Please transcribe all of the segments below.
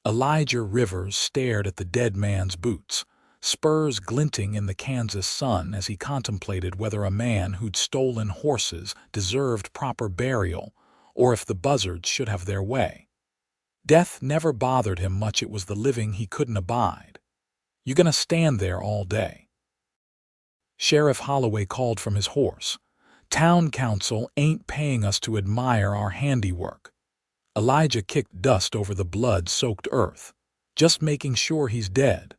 Elijah Rivers stared at the dead man's boots, spurs glinting in the Kansas sun as he contemplated whether a man who'd stolen horses deserved proper burial or if the buzzards should have their way. Death never bothered him much, it was the living he couldn't abide. "You gonna stand there all day?" Sheriff Holloway called from his horse. "Town council ain't paying us to admire our handiwork." Elijah kicked dust over the blood-soaked earth. "Just making sure he's dead."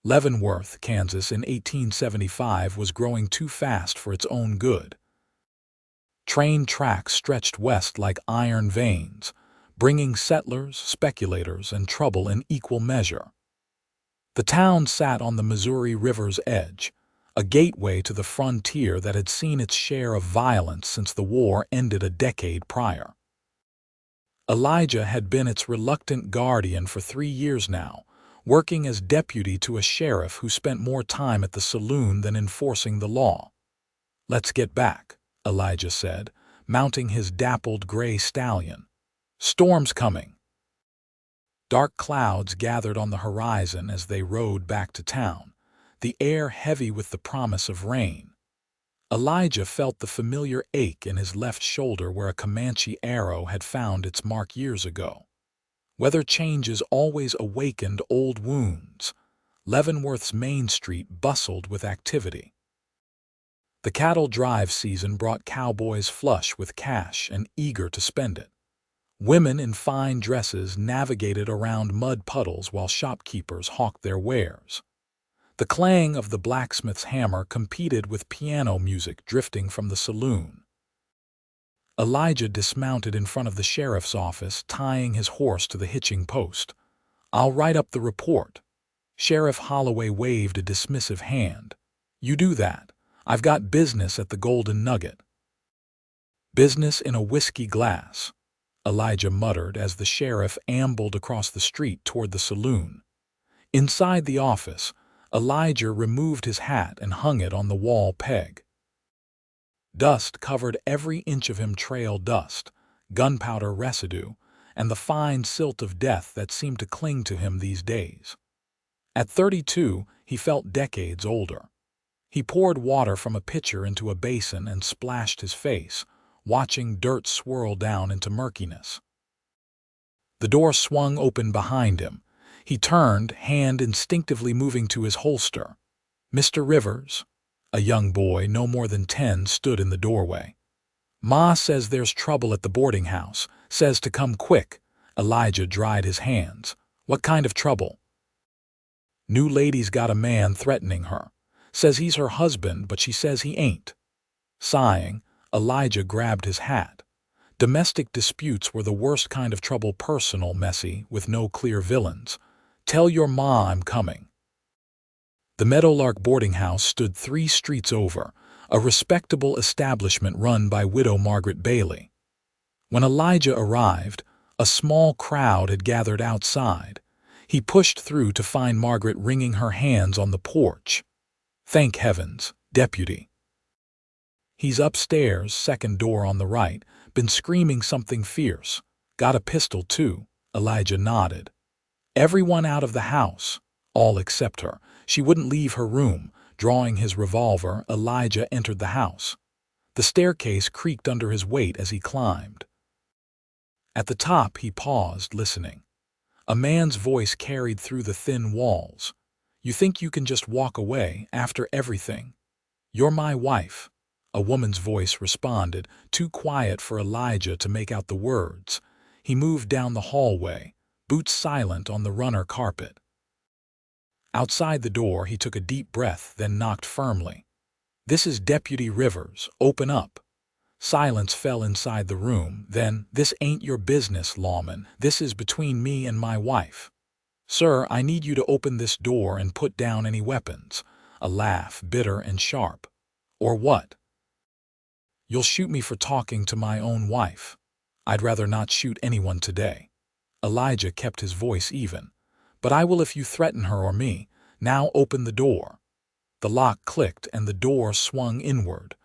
Leavenworth, Kansas in 1875 was growing too fast for its own good. Train tracks stretched west like iron veins, bringing settlers, speculators, and trouble in equal measure. The town sat on the Missouri River's edge, a gateway to the frontier that had seen its share of violence since the war ended a decade prior. Elijah had been its reluctant guardian for 3 years now, working as deputy to a sheriff who spent more time at the saloon than enforcing the law. "Let's get back," Elijah said, mounting his dappled gray stallion. "Storm's coming." Dark clouds gathered on the horizon as they rode back to town, the air heavy with the promise of rain. Elijah felt the familiar ache in his left shoulder where a Comanche arrow had found its mark years ago. Weather changes always awakened old wounds. Leavenworth's Main Street bustled with activity. The cattle drive season brought cowboys flush with cash and eager to spend it. Women in fine dresses navigated around mud puddles while shopkeepers hawked their wares. The clang of the blacksmith's hammer competed with piano music drifting from the saloon. Elijah dismounted in front of the sheriff's office, tying his horse to the hitching post. "I'll write up the report." Sheriff Holloway waved a dismissive hand. "You do that. I've got business at the Golden Nugget." "Business in a whiskey glass," Elijah muttered as the sheriff ambled across the street toward the saloon. Inside the office, Elijah removed his hat and hung it on the wall peg. Dust covered every inch of him, trail dust, gunpowder residue, and the fine silt of death that seemed to cling to him these days. At 32, he felt decades older. He poured water from a pitcher into a basin and splashed his face, watching dirt swirl down into murkiness. The door swung open behind him. He turned, hand instinctively moving to his holster. "Mr. Rivers?" A young boy, no more than 10, stood in the doorway. "Ma says there's trouble at the boarding house, says to come quick." Elijah dried his hands. "What kind of trouble?" "New lady's got a man threatening her. Says he's her husband, but she says he ain't." Sighing, Elijah grabbed his hat. Domestic disputes were the worst kind of trouble, personal, messy, with no clear villains. "Tell your ma I'm coming." The Meadowlark boarding house stood 3 streets over, a respectable establishment run by widow Margaret Bailey. When Elijah arrived, a small crowd had gathered outside. He pushed through to find Margaret wringing her hands on the porch. "Thank heavens, deputy." "He's upstairs, second door on the right, been screaming something fierce. Got a pistol too." Elijah nodded. "Everyone out of the house." All except her. She wouldn't leave her room. Drawing his revolver, Elijah entered the house. The staircase creaked under his weight as he climbed. At the top he paused, listening. A man's voice carried through the thin walls. "You think you can just walk away after everything?" "You're my wife." A woman's voice responded, too quiet for Elijah to make out the words. He moved down the hallway, boots silent on the runner carpet. Outside the door, he took a deep breath, then knocked firmly. "This is Deputy Rivers. Open up." Silence fell inside the room. Then, "This ain't your business, lawman. This is between me and my wife." "Sir, I need you to open this door and put down any weapons." A laugh, bitter and sharp. "Or what?" "You'll shoot me for talking to my own wife." "I'd rather not shoot anyone today." Elijah kept his voice even. "But I will if you threaten her or me. Now open the door." The lock clicked and the door swung inward.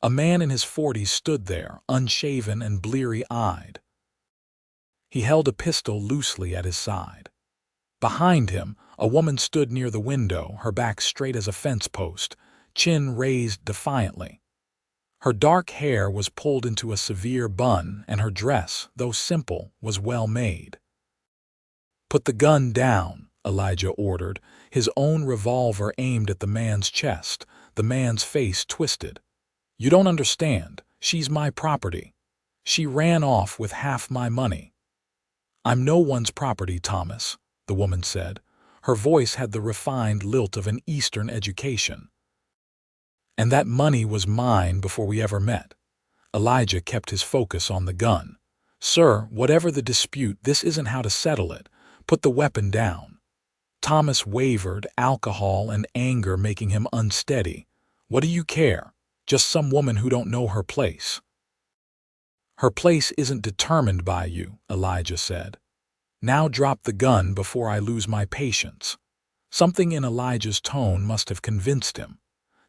A man in his 40s stood there, unshaven and bleary-eyed. He held a pistol loosely at his side. Behind him, a woman stood near the window, her back straight as a fence post, chin raised defiantly. Her dark hair was pulled into a severe bun, and her dress, though simple, was well made. "Put the gun down," Elijah ordered, his own revolver aimed at the man's chest. The man's face twisted. "You don't understand. She's my property. She ran off with half my money." "I'm no one's property, Thomas," the woman said. Her voice had the refined lilt of an Eastern education. "And that money was mine before we ever met." Elijah kept his focus on the gun. "Sir, whatever the dispute, this isn't how to settle it. Put the weapon down." Thomas wavered, alcohol and anger making him unsteady. "What do you care? Just some woman who don't know her place." "Her place isn't determined by you," Elijah said. "Now drop the gun before I lose my patience." Something in Elijah's tone must have convinced him.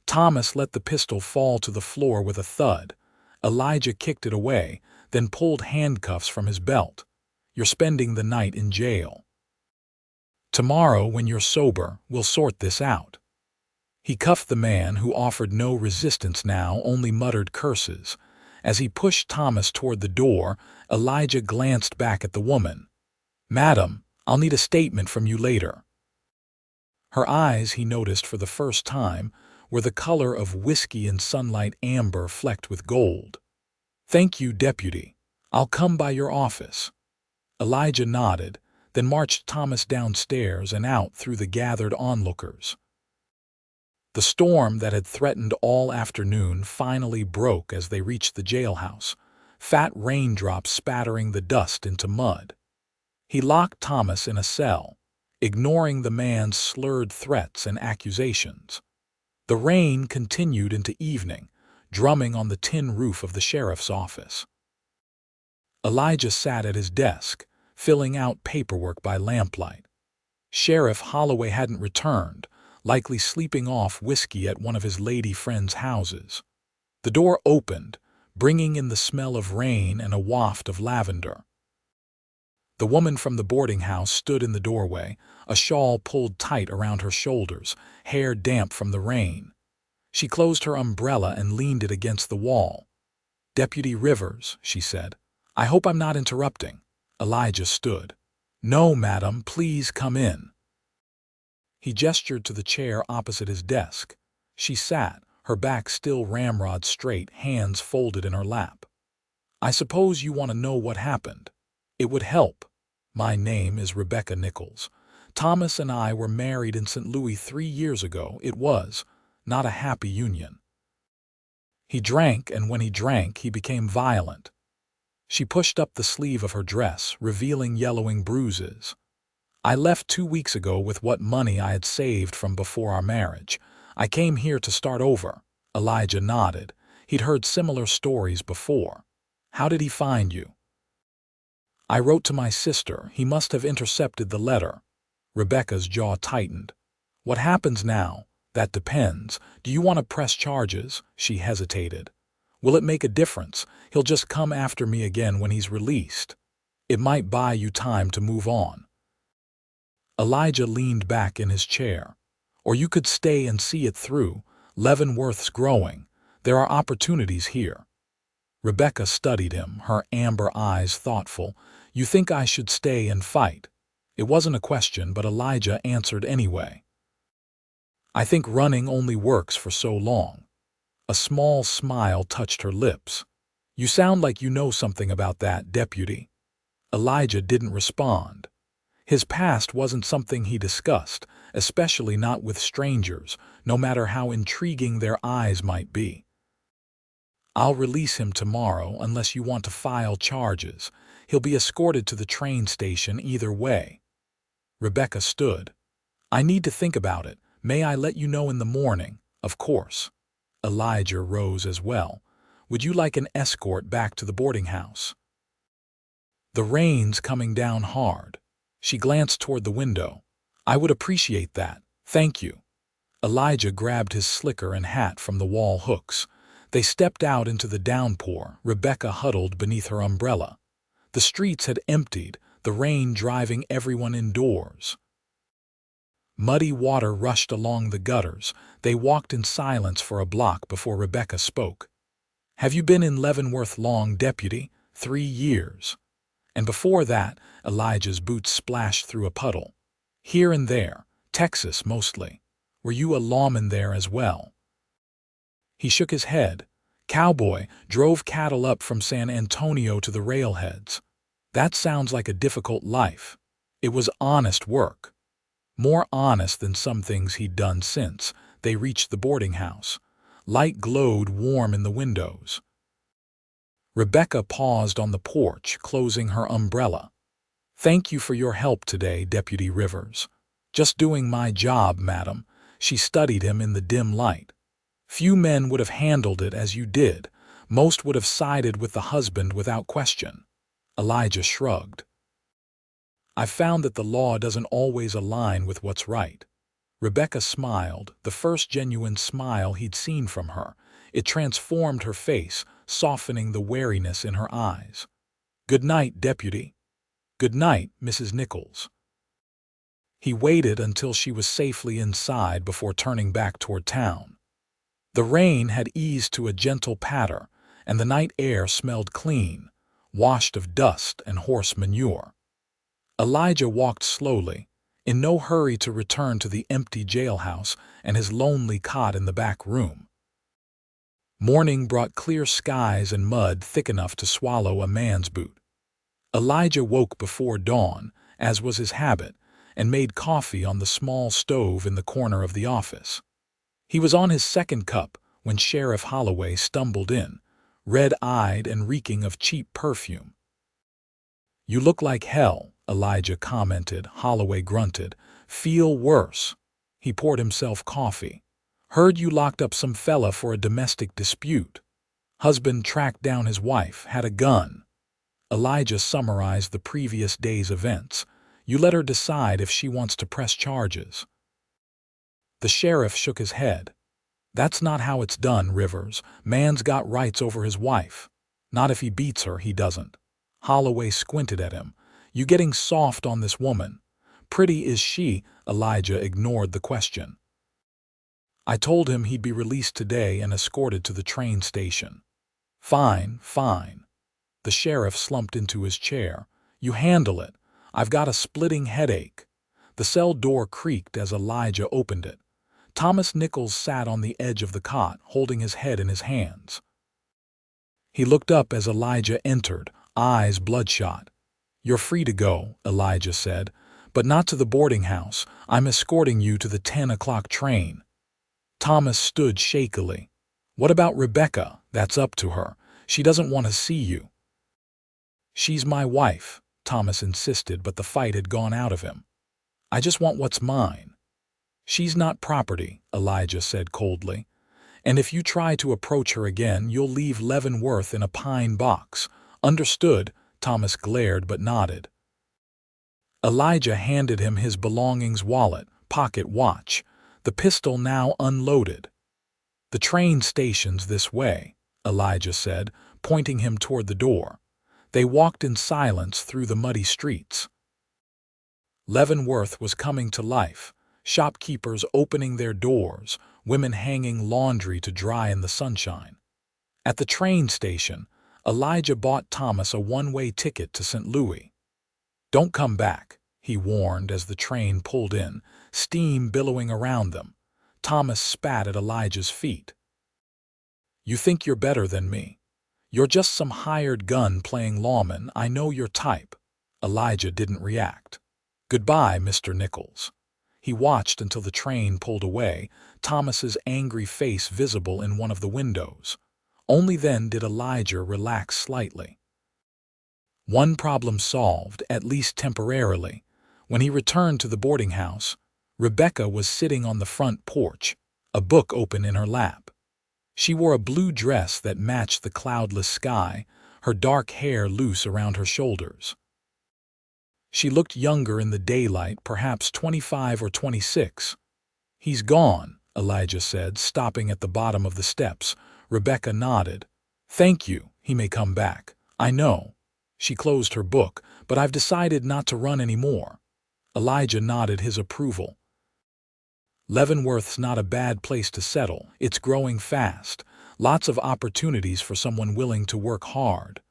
Thomas let the pistol fall to the floor with a thud. Elijah kicked it away, then pulled handcuffs from his belt. "You're spending the night in jail. Tomorrow, when you're sober, we'll sort this out." He cuffed the man, who offered no resistance now, only muttered curses. As he pushed Thomas toward the door, Elijah glanced back at the woman. "Madam, I'll need a statement from you later." Her eyes, he noticed for the first time, were the color of whiskey in sunlight, amber flecked with gold. "Thank you, Deputy. I'll come by your office." Elijah nodded, then marched Thomas downstairs and out through the gathered onlookers. The storm that had threatened all afternoon finally broke as they reached the jailhouse, fat raindrops spattering the dust into mud. He locked Thomas in a cell, ignoring the man's slurred threats and accusations. The rain continued into evening, drumming on the tin roof of the sheriff's office. Elijah sat at his desk, filling out paperwork by lamplight. Sheriff Holloway hadn't returned, likely sleeping off whiskey at one of his lady friends' houses. The door opened, bringing in the smell of rain and a waft of lavender. The woman from the boarding house stood in the doorway, a shawl pulled tight around her shoulders, hair damp from the rain. She closed her umbrella and leaned it against the wall. "Deputy Rivers," she said, "I hope I'm not interrupting." Elijah stood. "No, madam, please come in." He gestured to the chair opposite his desk. She sat, her back still ramrod straight, hands folded in her lap. "I suppose you want to know what happened. It would help. My name is Rebecca Nichols. Thomas and I were married in St. Louis 3 years ago. It was not a happy union. He drank, and when he drank, he became violent." She pushed up the sleeve of her dress, revealing yellowing bruises. "I left 2 weeks ago with what money I had saved from before our marriage. I came here to start over." Elijah nodded. He'd heard similar stories before. "How did he find you?" "I wrote to my sister. He must have intercepted the letter." Rebecca's jaw tightened. "What happens now?" "That depends. Do you want to press charges?" She hesitated. "Will it make a difference? He'll just come after me again when he's released. It might buy you time to move on." Elijah leaned back in his chair. "Or you could stay and see it through. Leavenworth's growing. There are opportunities here." Rebecca studied him, her amber eyes thoughtful. "You think I should stay and fight?" It wasn't a question, but Elijah answered anyway. "I think running only works for so long." A small smile touched her lips. "You sound like you know something about that, Deputy." Elijah didn't respond. His past wasn't something he discussed, especially not with strangers, no matter how intriguing their eyes might be. "I'll release him tomorrow unless you want to file charges. He'll be escorted to the train station either way." Rebecca stood. "I need to think about it. May I let you know in the morning?" "Of course." Elijah rose as well. "Would you like an escort back to the boarding house?" "The rain's coming down hard." She glanced toward the window. "I would appreciate that. Thank you." Elijah grabbed his slicker and hat from the wall hooks. They stepped out into the downpour, Rebecca huddled beneath her umbrella. The streets had emptied, the rain driving everyone indoors. Muddy water rushed along the gutters. They walked in silence for a block before Rebecca spoke. "Have you been in Leavenworth long, Deputy?" "3 years. And before that," Elijah's boots splashed through a puddle. "Here and there. Texas, mostly. Were you a lawman there as well?" He shook his head. "Cowboy, drove cattle up from San Antonio to the railheads. That sounds like a difficult life. It was honest work. More honest than some things he'd done since they reached the boarding house. Light glowed warm in the windows." Rebecca paused on the porch, closing her umbrella. "Thank you for your help today, Deputy Rivers." "Just doing my job, madam." She studied him in the dim light. "Few men would have handled it as you did. Most would have sided with the husband without question." Elijah shrugged. "I've found that the law doesn't always align with what's right." Rebecca smiled, the first genuine smile he'd seen from her. It transformed her face, softening the wariness in her eyes. "Good night, Deputy." "Good night, Mrs. Nichols." He waited until she was safely inside before turning back toward town. The rain had eased to a gentle patter, and the night air smelled clean, washed of dust and horse manure. Elijah walked slowly, in no hurry to return to the empty jailhouse and his lonely cot in the back room. Morning brought clear skies and mud thick enough to swallow a man's boot. Elijah woke before dawn, as was his habit, and made coffee on the small stove in the corner of the office. He was on his second cup when Sheriff Holloway stumbled in, red-eyed and reeking of cheap perfume. "You look like hell," Elijah commented. Holloway grunted. "Feel worse." He poured himself coffee. "Heard you locked up some fella for a domestic dispute. Husband tracked down his wife, had a gun." Elijah summarized the previous day's events. "You let her decide if she wants to press charges." The sheriff shook his head. "That's not how it's done, Rivers. Man's got rights over his wife. Not if he beats her, he doesn't." Holloway squinted at him. "You getting soft on this woman? Pretty is she?" Elijah ignored the question. "I told him he'd be released today and escorted to the train station." "Fine, fine." The sheriff slumped into his chair. "You handle it. I've got a splitting headache." The cell door creaked as Elijah opened it. Thomas Nichols sat on the edge of the cot, holding his head in his hands. He looked up as Elijah entered, eyes bloodshot. "You're free to go," Elijah said, "but not to the boarding house. I'm escorting you to the 10 o'clock train." Thomas stood shakily. "What about Rebecca? That's up to her. She doesn't want to see you." "She's my wife," Thomas insisted, but the fight had gone out of him. "I just want what's mine." "She's not property," Elijah said coldly. "And if you try to approach her again, you'll leave Leavenworth in a pine box." "Understood," Thomas glared but nodded. Elijah handed him his belongings: wallet, pocket watch, the pistol now unloaded. "The train station's this way," Elijah said, pointing him toward the door. They walked in silence through the muddy streets. Leavenworth was coming to life. Shopkeepers opening their doors, women hanging laundry to dry in the sunshine. At the train station, Elijah bought Thomas a one-way ticket to St. Louis. "Don't come back," he warned as the train pulled in, steam billowing around them. Thomas spat at Elijah's feet. "You think you're better than me. You're just some hired gun playing lawman. I know your type." Elijah didn't react. "Goodbye, Mr. Nichols." He watched until the train pulled away, Thomas's angry face visible in one of the windows. Only then did Elijah relax slightly. One problem solved, at least temporarily. When he returned to the boarding house, Rebecca was sitting on the front porch, a book open in her lap. She wore a blue dress that matched the cloudless sky, her dark hair loose around her shoulders. She looked younger in the daylight, perhaps 25 or 26. "He's gone," Elijah said, stopping at the bottom of the steps. Rebecca nodded. "Thank you. He may come back." "I know." She closed her book. "But I've decided not to run anymore." Elijah nodded his approval. Leavenworth's not a bad place to settle. It's growing fast. Lots of opportunities for someone willing to work hard.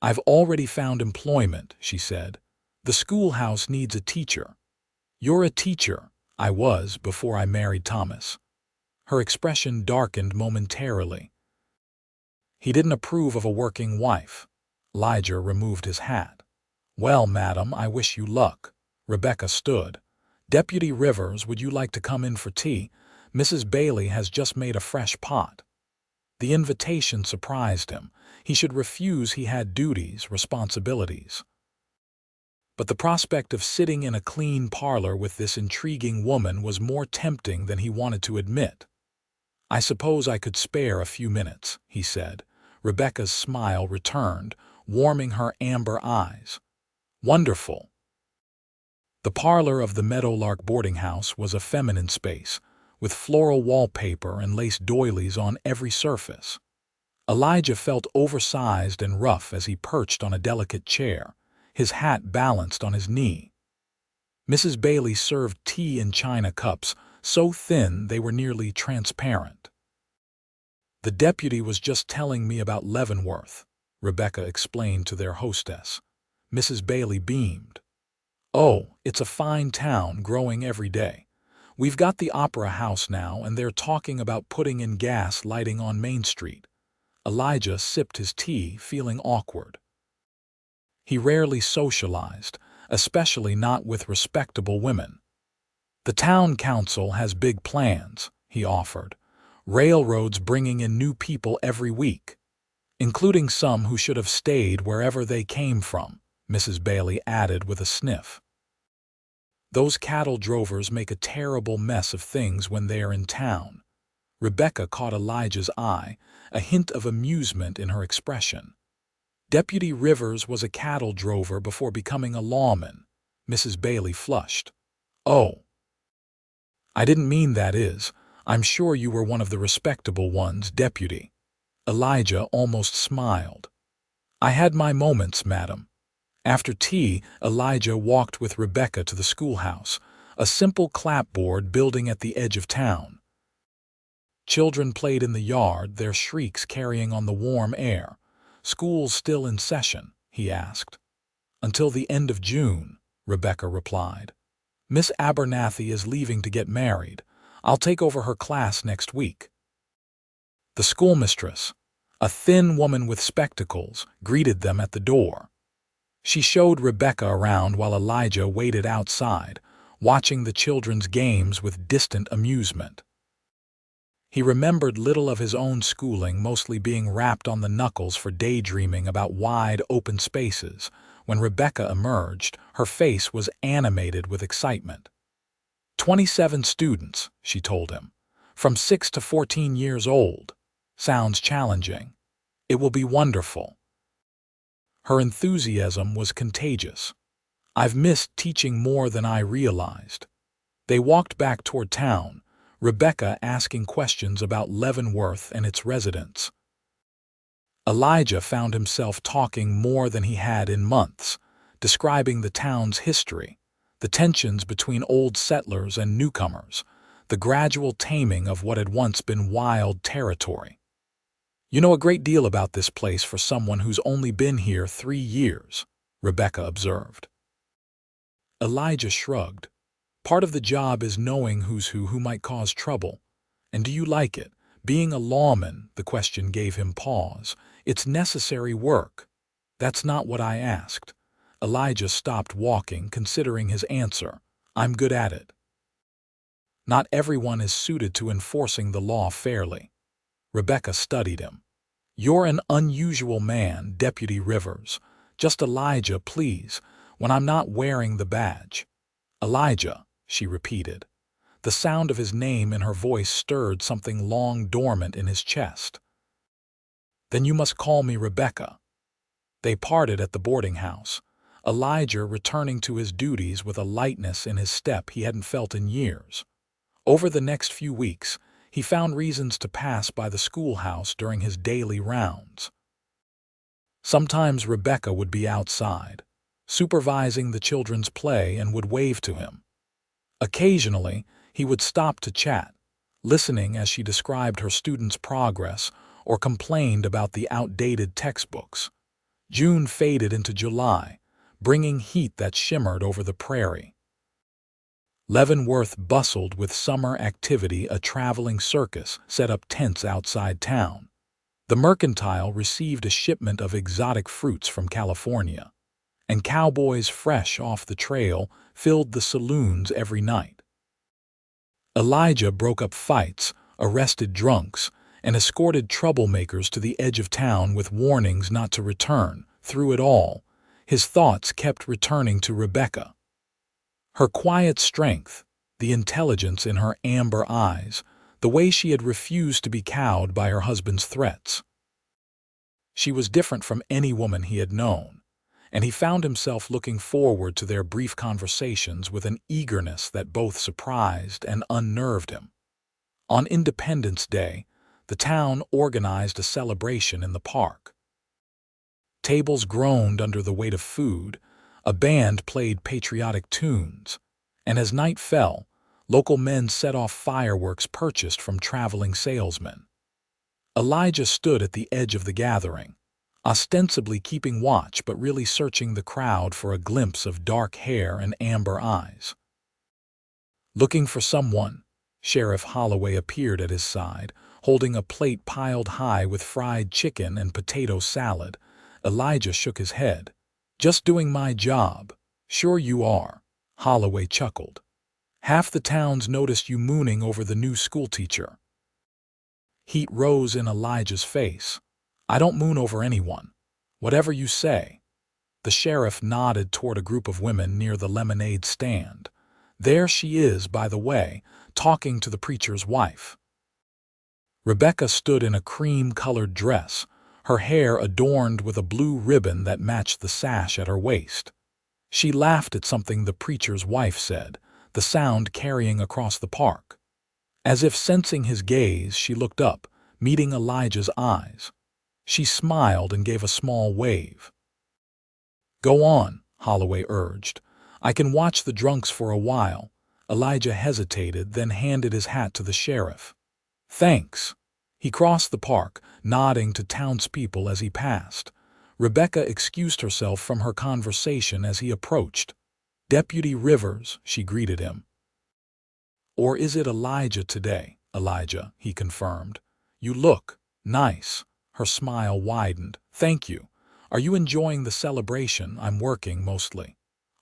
I've already found employment, she said. The schoolhouse needs a teacher. You're a teacher. I was before I married Thomas. Her expression darkened momentarily. He didn't approve of a working wife. Elijah removed his hat. Well, madam, I wish you luck. Rebecca stood. Deputy Rivers, would you like to come in for tea? Mrs. Bailey has just made a fresh pot. The invitation surprised him. He should refuse. He had duties, responsibilities. But the prospect of sitting in a clean parlor with this intriguing woman was more tempting than he wanted to admit. I suppose I could spare a few minutes, he said. Rebecca's smile returned, warming her amber eyes. Wonderful. The parlor of the Meadowlark boarding house was a feminine space, with floral wallpaper and lace doilies on every surface. Elijah felt oversized and rough as he perched on a delicate chair, his hat balanced on his knee. Mrs. Bailey served tea in china cups, so thin they were nearly transparent. The deputy was just telling me about Leavenworth, Rebecca explained to their hostess. Mrs. Bailey beamed. Oh, it's a fine town, growing every day. We've got the Opera House now, and they're talking about putting in gas lighting on Main Street. Elijah sipped his tea, feeling awkward. He rarely socialized, especially not with respectable women. The town council has big plans, he offered. Railroads bringing in new people every week, including some who should have stayed wherever they came from, Mrs. Bailey added with a sniff. Those cattle drovers make a terrible mess of things when they are in town. Rebecca caught Elijah's eye, a hint of amusement in her expression. Deputy Rivers was a cattle drover before becoming a lawman. Mrs. Bailey flushed. Oh. I didn't mean that is. I'm sure you were one of the respectable ones, deputy. Elijah almost smiled. I had my moments, madam. After tea, Elijah walked with Rebecca to the schoolhouse, a simple clapboard building at the edge of town. Children played in the yard, their shrieks carrying on the warm air. School's still in session, he asked. Until the end of June, Rebecca replied. Miss Abernathy is leaving to get married. I'll take over her class next week. The schoolmistress, a thin woman with spectacles, greeted them at the door. She showed Rebecca around while Elijah waited outside, watching the children's games with distant amusement. He remembered little of his own schooling, mostly being rapped on the knuckles for daydreaming about wide, open spaces. When Rebecca emerged, her face was animated with excitement. 27 students, she told him, from 6 to 14 years old. Sounds challenging. It will be wonderful. Her enthusiasm was contagious. I've missed teaching more than I realized. They walked back toward town, Rebecca asking questions about Leavenworth and its residents. Elijah found himself talking more than he had in months, describing the town's history, the tensions between old settlers and newcomers, the gradual taming of what had once been wild territory. You know a great deal about this place for someone who's only been here 3 years, Rebecca observed. Elijah shrugged. Part of the job is knowing who's who might cause trouble. And do you like it? Being a lawman, the question gave him pause. It's necessary work. That's not what I asked. Elijah stopped walking, considering his answer. I'm good at it. Not everyone is suited to enforcing the law fairly. Rebecca studied him. You're an unusual man, Deputy Rivers. Just Elijah, please, when I'm not wearing the badge. Elijah, she repeated. The sound of his name in her voice stirred something long dormant in his chest. Then you must call me Rebecca. They parted at the boarding house, Elijah returning to his duties with a lightness in his step he hadn't felt in years. Over the next few weeks, he found reasons to pass by the schoolhouse during his daily rounds. Sometimes Rebecca would be outside, supervising the children's play, and would wave to him. Occasionally, He would stop to chat, listening as she described her students' progress or complained about the outdated textbooks. June faded into July, bringing heat that shimmered over the prairie. Leavenworth bustled with summer activity. A traveling circus set up tents outside town. The Mercantile received a shipment of exotic fruits from California, and cowboys fresh off the trail filled the saloons every night. Elijah broke up fights, arrested drunks, and escorted troublemakers to the edge of town with warnings not to return. Through it all, his thoughts kept returning to Rebecca. Her quiet strength, the intelligence in her amber eyes, the way she had refused to be cowed by her husband's threats. She was different from any woman he had known, and he found himself looking forward to their brief conversations with an eagerness that both surprised and unnerved him. On Independence Day, the town organized a celebration in the park. Tables groaned under the weight of food, a band played patriotic tunes, and as night fell, local men set off fireworks purchased from traveling salesmen. Elijah stood at the edge of the gathering, ostensibly keeping watch but really searching the crowd for a glimpse of dark hair and amber eyes. Looking for someone, Sheriff Holloway appeared at his side, holding a plate piled high with fried chicken and potato salad. Elijah shook his head. "Just doing my job." "Sure you are," Holloway chuckled. "Half the town's noticed you mooning over the new schoolteacher." Heat rose in Elijah's face. "I don't moon over anyone. Whatever you say." The sheriff nodded toward a group of women near the lemonade stand. "There she is, by the way, talking to the preacher's wife." Rebecca stood in a cream-colored dress, her hair adorned with a blue ribbon that matched the sash at her waist. She laughed at something the preacher's wife said, the sound carrying across the park. As if sensing his gaze, she looked up, meeting Elijah's eyes. She smiled and gave a small wave. "Go on," Holloway urged. "I can watch the drunks for a while." Elijah hesitated, then handed his hat to the sheriff. "Thanks." He crossed the park, nodding to townspeople as he passed. Rebecca excused herself from her conversation as he approached. "Deputy Rivers," she greeted him. "Or is it Elijah today?" "Elijah," he confirmed. "You look nice." Her smile widened. "Thank you. Are you enjoying the celebration?" "I'm working, mostly."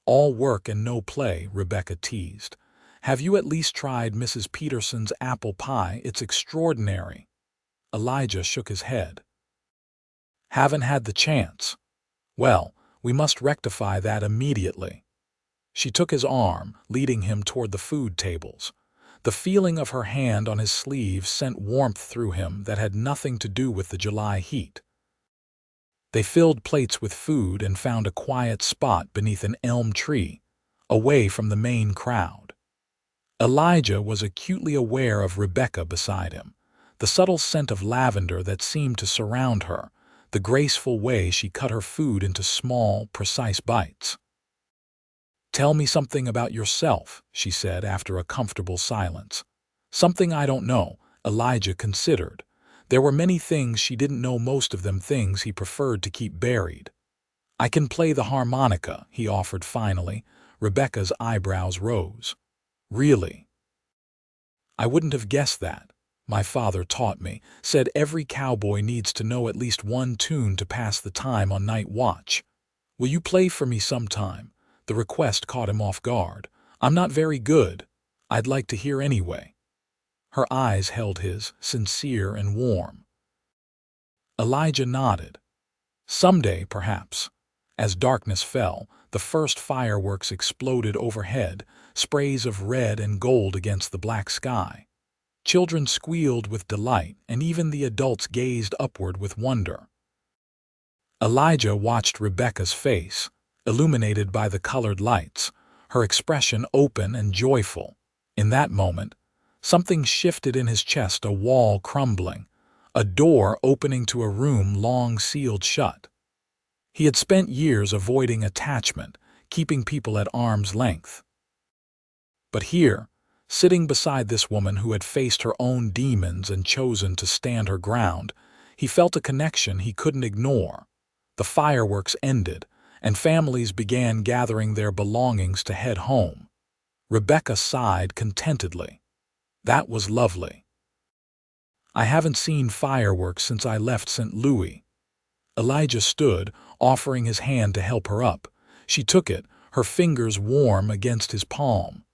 "All work and no play," Rebecca teased. "Have you at least tried Mrs. Peterson's apple pie? It's extraordinary." Elijah shook his head. "Haven't had the chance." "Well, we must rectify that immediately." She took his arm, leading him toward the food tables. The feeling of her hand on his sleeve sent warmth through him that had nothing to do with the July heat. They filled plates with food and found a quiet spot beneath an elm tree, away from the main crowd. Elijah was acutely aware of Rebecca beside him, the subtle scent of lavender that seemed to surround her, the graceful way she cut her food into small, precise bites. "Tell me something about yourself," she said after a comfortable silence. "Something I don't know," Elijah considered. There were many things she didn't know, most of them things he preferred to keep buried. "I can play the harmonica," he offered finally. Rebecca's eyebrows rose. "Really?" "I wouldn't have guessed that. My father taught me, said every cowboy needs to know at least one tune to pass the time on night watch." "Will you play for me sometime?" The request caught him off guard. "I'm not very good. I'd like to hear anyway." Her eyes held his, sincere and warm. Elijah nodded. "Someday, perhaps." As darkness fell, the first fireworks exploded overhead, sprays of red and gold against the black sky. Children squealed with delight, and even the adults gazed upward with wonder. Elijah watched Rebecca's face, illuminated by the colored lights, her expression open and joyful. In that moment, something shifted in his chest, a wall crumbling, a door opening to a room long sealed shut. He had spent years avoiding attachment, keeping people at arm's length. But here, Sitting beside this woman who had faced her own demons and chosen to stand her ground, he felt a connection he couldn't ignore. The fireworks ended, and families began gathering their belongings to head home. Rebecca sighed contentedly. That was lovely. I haven't seen fireworks since I left St. Louis. Elijah stood, offering his hand to help her up. She took it, her fingers warm against his palm.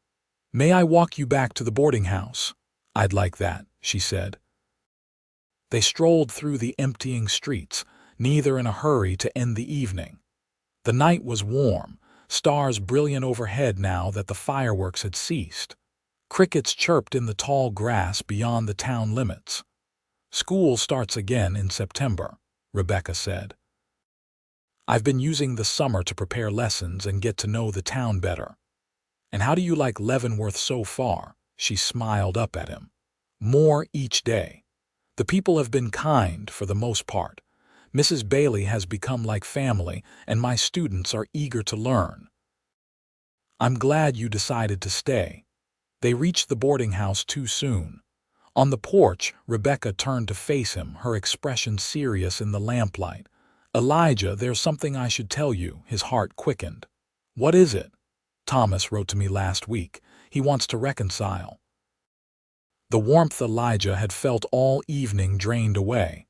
May I walk you back to the boarding house? I'd like that, she said. They strolled through the emptying streets, neither in a hurry to end the evening. The night was warm, stars brilliant overhead now that the fireworks had ceased. Crickets chirped in the tall grass beyond the town limits. School starts again in September, Rebecca said. I've been using the summer to prepare lessons and get to know the town better. And how do you like Leavenworth so far? She smiled up at him. More each day. The people have been kind for the most part. Mrs. Bailey has become like family, and my students are eager to learn. I'm glad you decided to stay. They reached the boarding house too soon. On the porch, Rebecca turned to face him, her expression serious in the lamplight. Elijah, there's something I should tell you. His heart quickened. What is it? Thomas wrote to me last week. He wants to reconcile. The warmth Elijah had felt all evening drained away.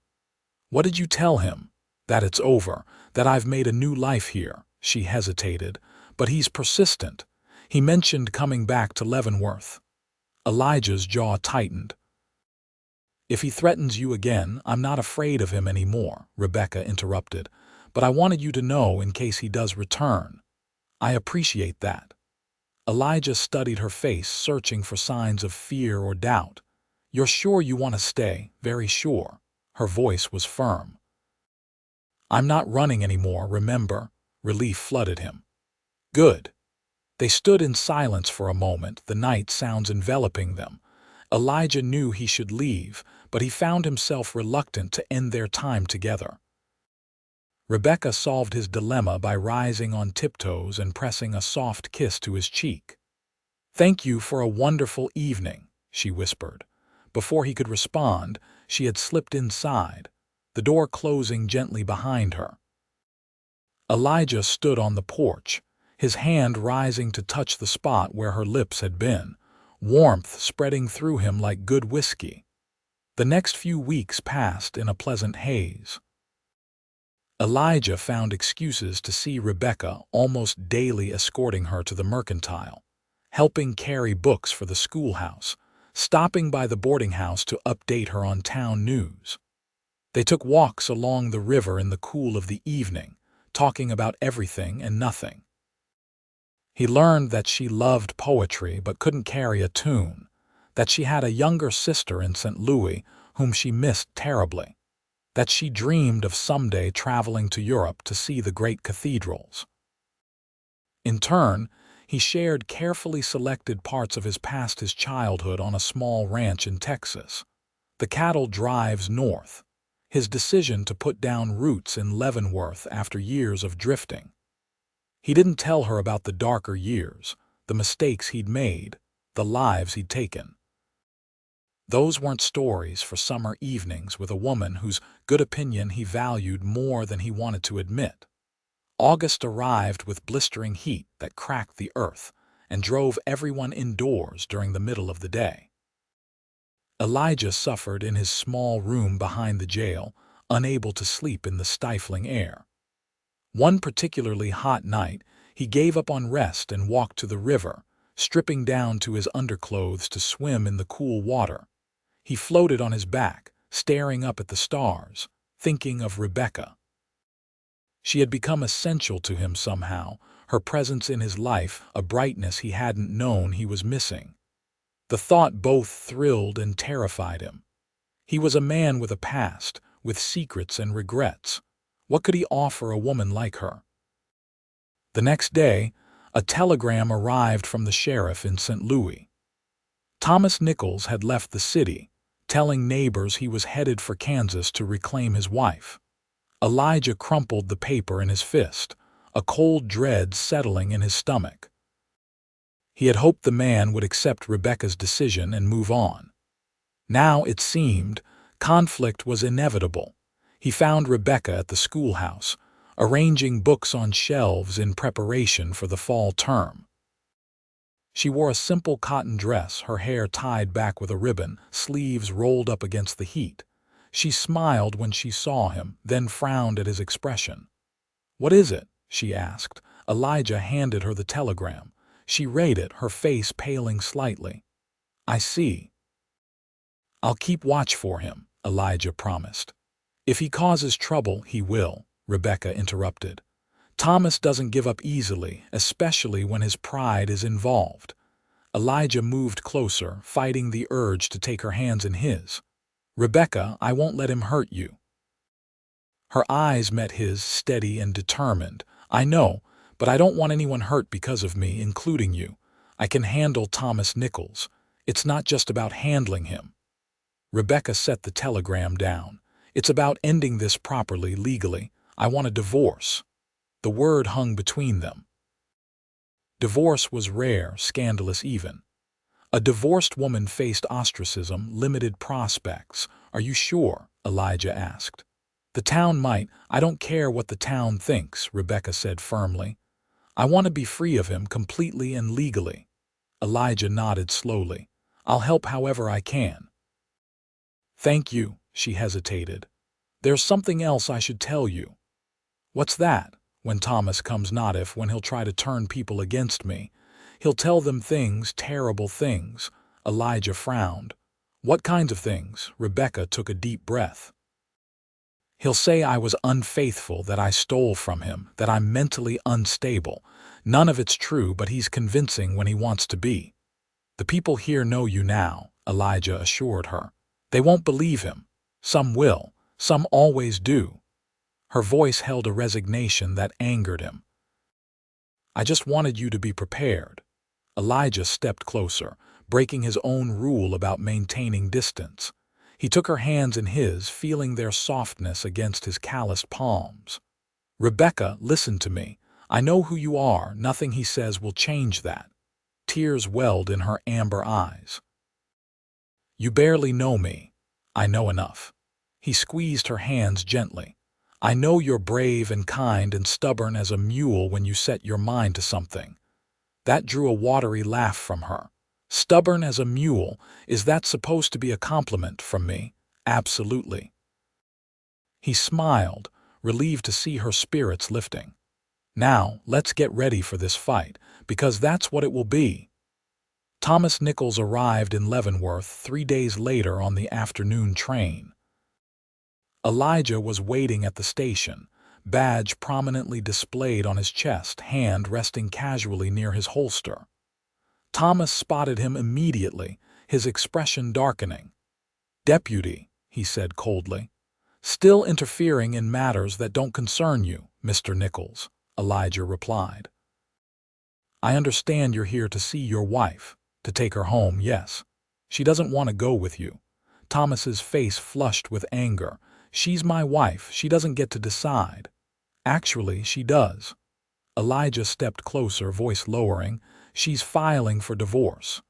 What did you tell him? That it's over, that I've made a new life here. She hesitated, but he's persistent. He mentioned coming back to Leavenworth. Elijah's jaw tightened. If he threatens you again, I'm not afraid of him anymore, Rebecca interrupted, but I wanted you to know in case he does return. I appreciate that. Elijah studied her face, searching for signs of fear or doubt. You're sure you want to stay? Very sure. Her voice was firm. I'm not running anymore, remember? Relief flooded him. Good. They stood in silence for a moment, the night sounds enveloping them. Elijah knew he should leave, but he found himself reluctant to end their time together. Rebecca solved his dilemma by rising on tiptoes and pressing a soft kiss to his cheek. Thank you for a wonderful evening, she whispered. Before he could respond, she had slipped inside, the door closing gently behind her. Elijah stood on the porch, his hand rising to touch the spot where her lips had been, warmth spreading through him like good whiskey. The next few weeks passed in a pleasant haze. Elijah found excuses to see Rebecca, almost daily escorting her to the mercantile, helping carry books for the schoolhouse, stopping by the boarding house to update her on town news. They took walks along the river in the cool of the evening, talking about everything and nothing. He learned that she loved poetry but couldn't carry a tune, that she had a younger sister in St. Louis whom she missed terribly, that she dreamed of someday traveling to Europe to see the great cathedrals. In turn, he shared carefully selected parts of his childhood on a small ranch in Texas, the cattle drives north, his decision to put down roots in Leavenworth after years of drifting. He didn't tell her about the darker years, the mistakes he'd made, the lives he'd taken. Those weren't stories for summer evenings with a woman whose good opinion he valued more than he wanted to admit. August arrived with blistering heat that cracked the earth and drove everyone indoors during the middle of the day. Elijah suffered in his small room behind the jail, unable to sleep in the stifling air. One particularly hot night, he gave up on rest and walked to the river, stripping down to his underclothes to swim in the cool water. He floated on his back, staring up at the stars, thinking of Rebecca. She had become essential to him somehow, her presence in his life, a brightness he hadn't known he was missing. The thought both thrilled and terrified him. He was a man with a past, with secrets and regrets. What could he offer a woman like her? The next day, a telegram arrived from the sheriff in St. Louis. Thomas Nichols had left the city, telling neighbors he was headed for Kansas to reclaim his wife. Elijah crumpled the paper in his fist, a cold dread settling in his stomach. He had hoped the man would accept Rebecca's decision and move on. Now, it seemed, conflict was inevitable. He found Rebecca at the schoolhouse, arranging books on shelves in preparation for the fall term. She wore a simple cotton dress, her hair tied back with a ribbon, sleeves rolled up against the heat. She smiled when she saw him, then frowned at his expression. "What is it?" she asked. Elijah handed her the telegram. She read it, her face paling slightly. "I see." "I'll keep watch for him," Elijah promised. "If he causes trouble, he will," Rebecca interrupted. "Thomas doesn't give up easily, especially when his pride is involved." Elijah moved closer, fighting the urge to take her hands in his. "Rebecca, I won't let him hurt you." Her eyes met his, steady and determined. "I know, but I don't want anyone hurt because of me, including you. I can handle Thomas Nichols. It's not just about handling him." Rebecca set the telegram down. "It's about ending this properly, legally. I want a divorce." The word hung between them. Divorce was rare, scandalous even. A divorced woman faced ostracism, limited prospects. "Are you sure?" Elijah asked. "The town might. I don't care what the town thinks," Rebecca said firmly. "I want to be free of him completely and legally." Elijah nodded slowly. "I'll help however I can." "Thank you," she hesitated. "There's something else I should tell you." "What's that?" "When Thomas comes, not if, when he'll try to turn people against me. He'll tell them things, terrible things." Elijah frowned. "What kinds of things?" Rebecca took a deep breath. "He'll say I was unfaithful, that I stole from him, that I'm mentally unstable. None of it's true, but he's convincing when he wants to be." "The people here know you now," Elijah assured her. "They won't believe him. Some will. Some always do." Her voice held a resignation that angered him. "I just wanted you to be prepared." Elijah stepped closer, breaking his own rule about maintaining distance. He took her hands in his, feeling their softness against his calloused palms. "Rebecca, listen to me. I know who you are. Nothing he says will change that." Tears welled in her amber eyes. "You barely know me." "I know enough." He squeezed her hands gently. "I know you're brave and kind and stubborn as a mule when you set your mind to something." That drew a watery laugh from her. "Stubborn as a mule, is that supposed to be a compliment from me?" "Absolutely." He smiled, relieved to see her spirits lifting. "Now, let's get ready for this fight, because that's what it will be." Thomas Nichols arrived in Leavenworth 3 days later on the afternoon train. Elijah was waiting at the station, badge prominently displayed on his chest, hand resting casually near his holster. Thomas spotted him immediately, his expression darkening. "Deputy," he said coldly. "Still interfering in matters that don't concern you, Mr. Nichols," Elijah replied. "I understand you're here to see your wife, to take her home, yes. She doesn't want to go with you." Thomas's face flushed with anger. "She's my wife. She doesn't get to decide." "Actually, she does." Elijah stepped closer, voice lowering. "She's filing for divorce."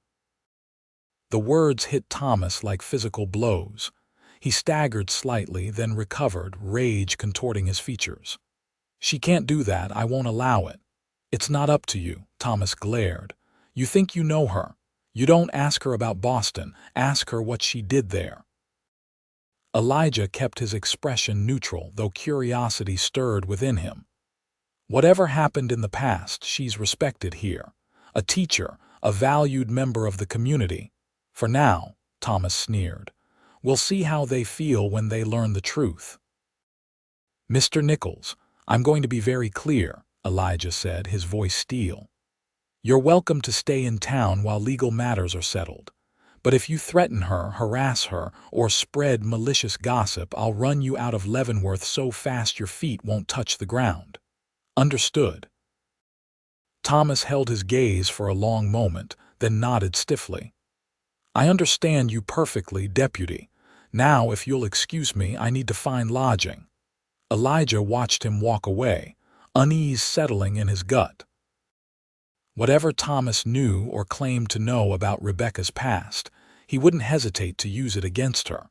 The words hit Thomas like physical blows. He staggered slightly, then recovered, rage contorting his features. "She can't do that. I won't allow it." "It's not up to you," Thomas glared. "You think you know her. You don't. Ask her about Boston. Ask her what she did there." Elijah kept his expression neutral, though curiosity stirred within him. "Whatever happened in the past, she's respected here. A teacher, a valued member of the community. For now," Thomas sneered. "We'll see how they feel when they learn the truth." "Mr. Nichols, I'm going to be very clear," Elijah said, his voice steel. "You're welcome to stay in town while legal matters are settled. But if you threaten her, harass her, or spread malicious gossip, I'll run you out of Leavenworth so fast your feet won't touch the ground. Understood?" Thomas held his gaze for a long moment, then nodded stiffly. "I understand you perfectly, Deputy. Now, if you'll excuse me, I need to find lodging." Elijah watched him walk away, unease settling in his gut. Whatever Thomas knew or claimed to know about Rebecca's past, he wouldn't hesitate to use it against her.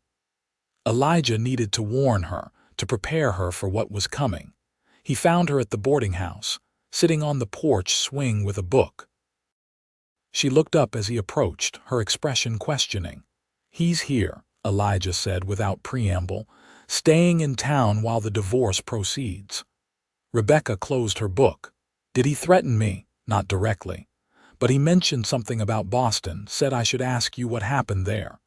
Elijah needed to warn her, to prepare her for what was coming. He found her at the boarding house, sitting on the porch swing with a book. She looked up as he approached, her expression questioning. "He's here," Elijah said without preamble, "staying in town while the divorce proceeds." Rebecca closed her book. "Did he threaten me?" "Not directly. But he mentioned something about Boston, said I should ask you what happened there."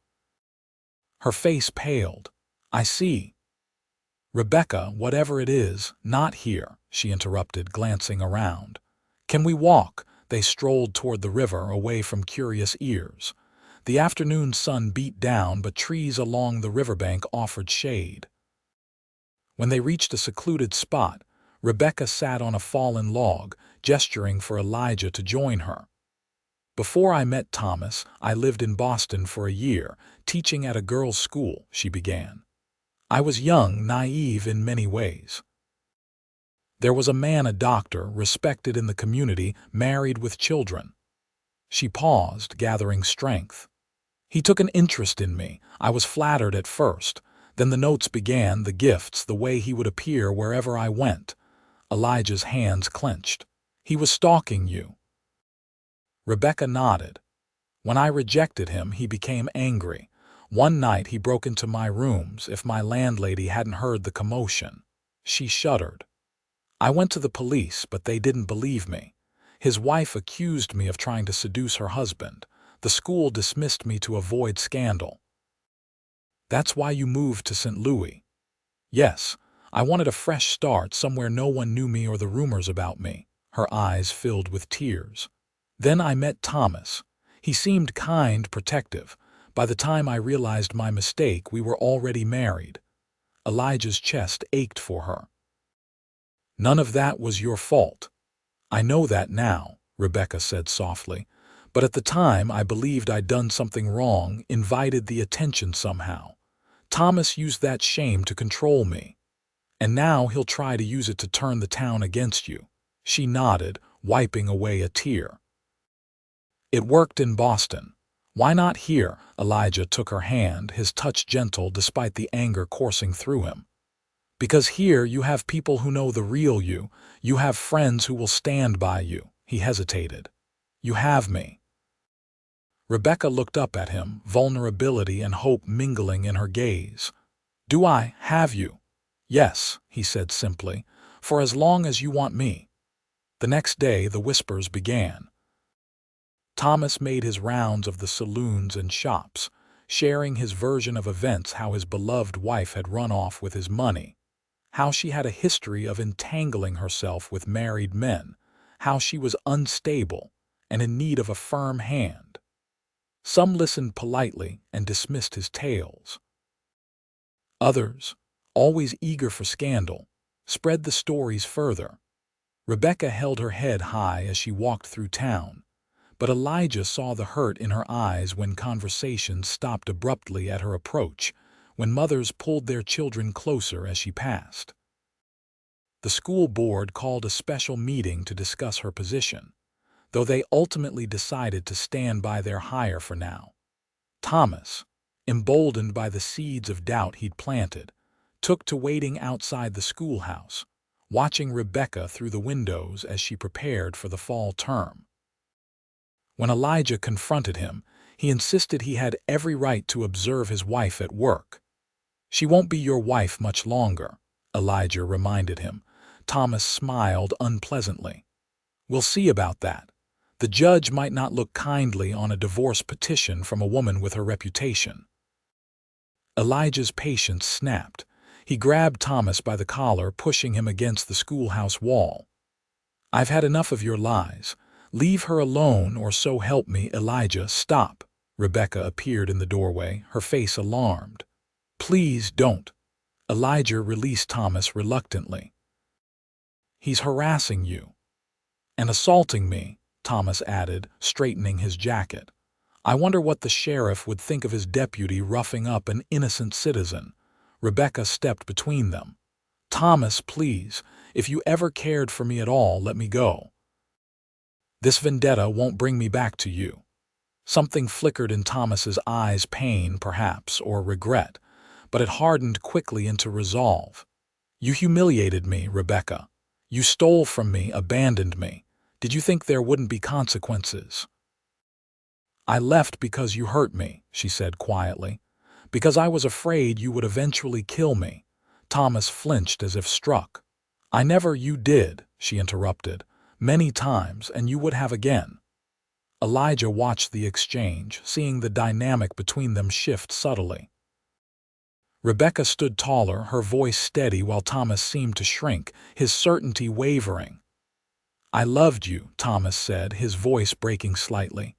Her face paled. "I see." "Rebecca, whatever it is, not here," she interrupted, glancing around. "Can we walk?" They strolled toward the river, away from curious ears. The afternoon sun beat down, but trees along the riverbank offered shade. When they reached a secluded spot, Rebecca sat on a fallen log, gesturing for Elijah to join her. "Before I met Thomas, I lived in Boston for a year, teaching at a girls' school," she began. "I was young, naive in many ways. There was a man, a doctor, respected in the community, married with children." She paused, gathering strength. "He took an interest in me. I was flattered at first. Then the notes began, the gifts, the way he would appear wherever I went." Elijah's hands clenched. "He was stalking you." Rebecca nodded. "When I rejected him, he became angry. One night he broke into my rooms, if my landlady hadn't heard the commotion." She shuddered. "I went to the police, but they didn't believe me. His wife accused me of trying to seduce her husband. The school dismissed me to avoid scandal." "That's why you moved to St. Louis." "Yes. I wanted a fresh start, somewhere no one knew me or the rumors about me." Her eyes filled with tears. "Then I met Thomas. He seemed kind, protective. By the time I realized my mistake, we were already married." Elijah's chest ached for her. "None of that was your fault." "I know that now," Rebecca said softly. "But at the time I believed I'd done something wrong, invited the attention somehow. Thomas used that shame to control me. And now he'll try to use it to turn the town against you." She nodded, wiping away a tear. "It worked in Boston. Why not here?" Elijah took her hand, his touch gentle despite the anger coursing through him. "Because here you have people who know the real you. You have friends who will stand by you." He hesitated. "You have me." Rebecca looked up at him, vulnerability and hope mingling in her gaze. "Do I have you?" "Yes," he said simply, "for as long as you want me." The next day the whispers began. Thomas made his rounds of the saloons and shops, sharing his version of events, how his beloved wife had run off with his money, how she had a history of entangling herself with married men, how she was unstable and in need of a firm hand. Some listened politely and dismissed his tales. Others, always eager for scandal, spread the stories further. Rebecca held her head high as she walked through town, but Elijah saw the hurt in her eyes when conversations stopped abruptly at her approach, when mothers pulled their children closer as she passed. The school board called a special meeting to discuss her position, though they ultimately decided to stand by their hire for now. Thomas, emboldened by the seeds of doubt he'd planted, took to waiting outside the schoolhouse, watching Rebecca through the windows as she prepared for the fall term. When Elijah confronted him, he insisted he had every right to observe his wife at work. "She won't be your wife much longer," Elijah reminded him. Thomas smiled unpleasantly. "We'll see about that. The judge might not look kindly on a divorce petition from a woman with her reputation." Elijah's patience snapped. He grabbed Thomas by the collar, pushing him against the schoolhouse wall. "I've had enough of your lies. Leave her alone, or so help me." "Elijah, stop." Rebecca appeared in the doorway, her face alarmed. "Please don't." Elijah released Thomas reluctantly. "He's harassing you." "And assaulting me," Thomas added, straightening his jacket. "I wonder what the sheriff would think of his deputy roughing up an innocent citizen." Rebecca stepped between them. "Thomas, please, if you ever cared for me at all, let me go." This vendetta won't bring me back to you. Something flickered in Thomas's eyes, pain, perhaps, or regret, but it hardened quickly into resolve. You humiliated me, Rebecca. You stole from me, abandoned me. Did you think there wouldn't be consequences? I left because you hurt me, she said quietly. Because I was afraid you would eventually kill me. Thomas flinched as if struck. I never. You did, she interrupted. Many times, and you would have again. Elijah watched the exchange, seeing the dynamic between them shift subtly. Rebecca stood taller, her voice steady, while Thomas seemed to shrink, his certainty wavering. I loved you, Thomas said, his voice breaking slightly.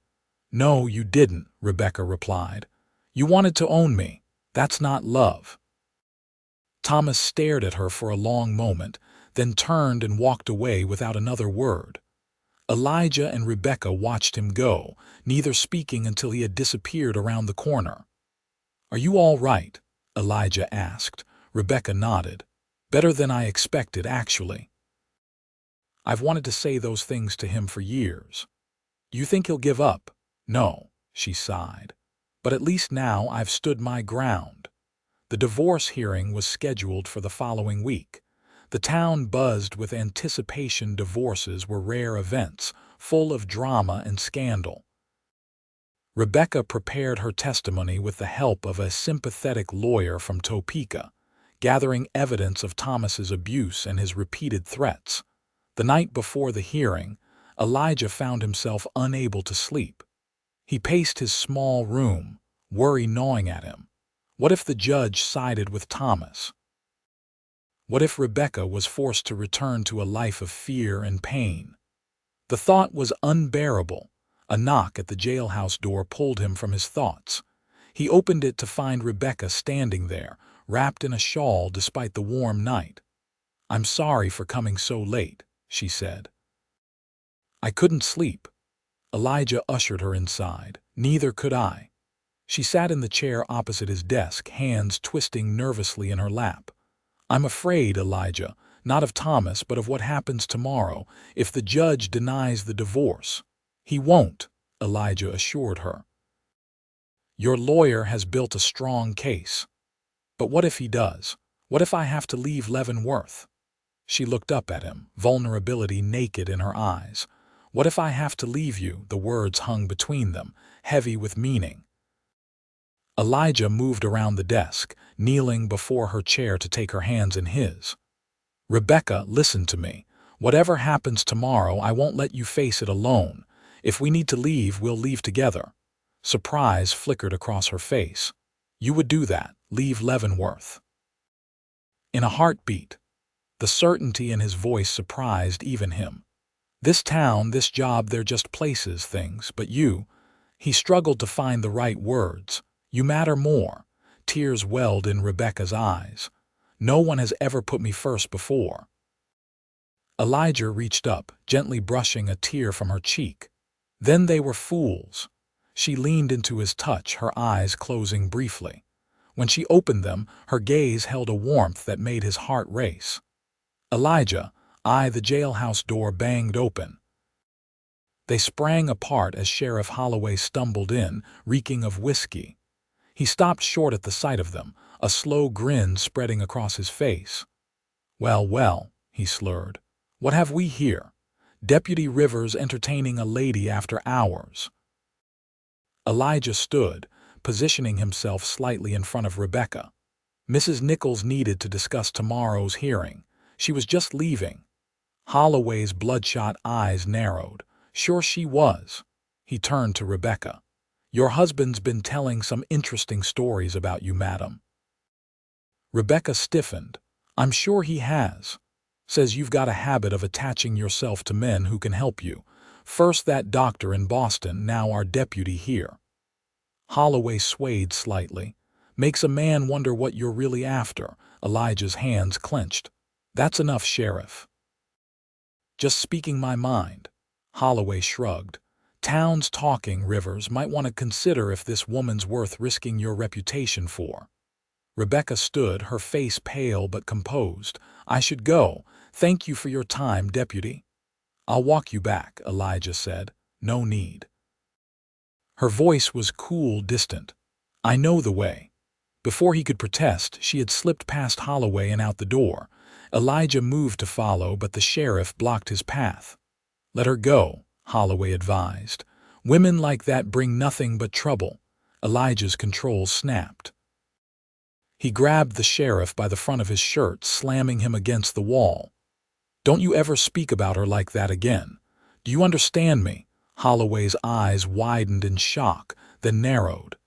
No, you didn't, Rebecca replied. You wanted to own me. That's not love. Thomas stared at her for a long moment, then turned and walked away without another word. Elijah and Rebecca watched him go, neither speaking until he had disappeared around the corner. Are you all right? Elijah asked. Rebecca nodded. Better than I expected, actually. I've wanted to say those things to him for years. You think he'll give up? No, she sighed. But at least now I've stood my ground. The divorce hearing was scheduled for the following week. The town buzzed with anticipation. Divorces were rare events, full of drama and scandal. Rebecca prepared her testimony with the help of a sympathetic lawyer from Topeka, gathering evidence of Thomas's abuse and his repeated threats. The night before the hearing, Elijah found himself unable to sleep. He paced his small room, worry gnawing at him. What if the judge sided with Thomas? What if Rebecca was forced to return to a life of fear and pain? The thought was unbearable. A knock at the jailhouse door pulled him from his thoughts. He opened it to find Rebecca standing there, wrapped in a shawl despite the warm night. I'm sorry for coming so late, she said. I couldn't sleep. Elijah ushered her inside. Neither could I. She sat in the chair opposite his desk, hands twisting nervously in her lap. I'm afraid, Elijah, not of Thomas, but of what happens tomorrow if the judge denies the divorce. He won't, Elijah assured her. Your lawyer has built a strong case. But what if he does? What if I have to leave Leavenworth? She looked up at him, vulnerability naked in her eyes. What if I have to leave you? The words hung between them, heavy with meaning. Elijah moved around the desk, kneeling before her chair to take her hands in his. Rebecca, listen to me. Whatever happens tomorrow, I won't let you face it alone. If we need to leave, we'll leave together. Surprise flickered across her face. You would do that, leave Leavenworth. In a heartbeat. The certainty in his voice surprised even him. This town, this job, they're just places, things, but you. He struggled to find the right words. You matter more. Tears welled in Rebecca's eyes. No one has ever put me first before. Elijah reached up, gently brushing a tear from her cheek. Then they were fools. She leaned into his touch, her eyes closing briefly. When she opened them, her gaze held a warmth that made his heart race. Elijah, the jailhouse door banged open. They sprang apart as Sheriff Holloway stumbled in, reeking of whiskey. He stopped short at the sight of them, a slow grin spreading across his face. Well, well, he slurred. What have we here? Deputy Rivers entertaining a lady after hours. Elijah stood, positioning himself slightly in front of Rebecca. Mrs. Nichols needed to discuss tomorrow's hearing. She was just leaving. Holloway's bloodshot eyes narrowed. Sure she was. He turned to Rebecca. Your husband's been telling some interesting stories about you, madam. Rebecca stiffened. I'm sure he has. Says you've got a habit of attaching yourself to men who can help you. First that doctor in Boston, now our deputy here. Holloway swayed slightly. Makes a man wonder what you're really after. Elijah's hands clenched. That's enough, Sheriff. Just speaking my mind. Holloway shrugged. Town's talking, Rivers might want to consider if this woman's worth risking your reputation for. Rebecca stood, her face pale but composed. I should go. Thank you for your time, Deputy. "I'll walk you back," Elijah said. "No need." Her voice was cool, distant. "I know the way." Before he could protest, she had slipped past Holloway and out the door. Elijah moved to follow, but the sheriff blocked his path. "Let her go," Holloway advised. "Women like that bring nothing but trouble." Elijah's control snapped. He grabbed the sheriff by the front of his shirt, slamming him against the wall. "Don't you ever speak about her like that again. Do you understand me?" Holloway's eyes widened in shock, then narrowed.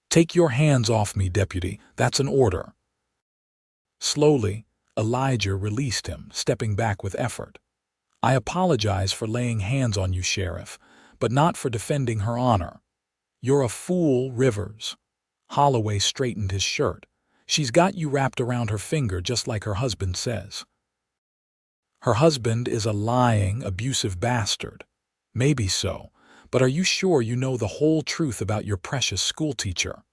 "Take your hands off me, deputy. That's an order." Slowly, Elijah released him, stepping back with effort. "I apologize for laying hands on you, Sheriff, but not for defending her honor." "You're a fool, Rivers." Holloway straightened his shirt. "She's got you wrapped around her finger just like her husband says." "Her husband is a lying, abusive bastard." "Maybe so, but are you sure you know the whole truth about your precious schoolteacher?"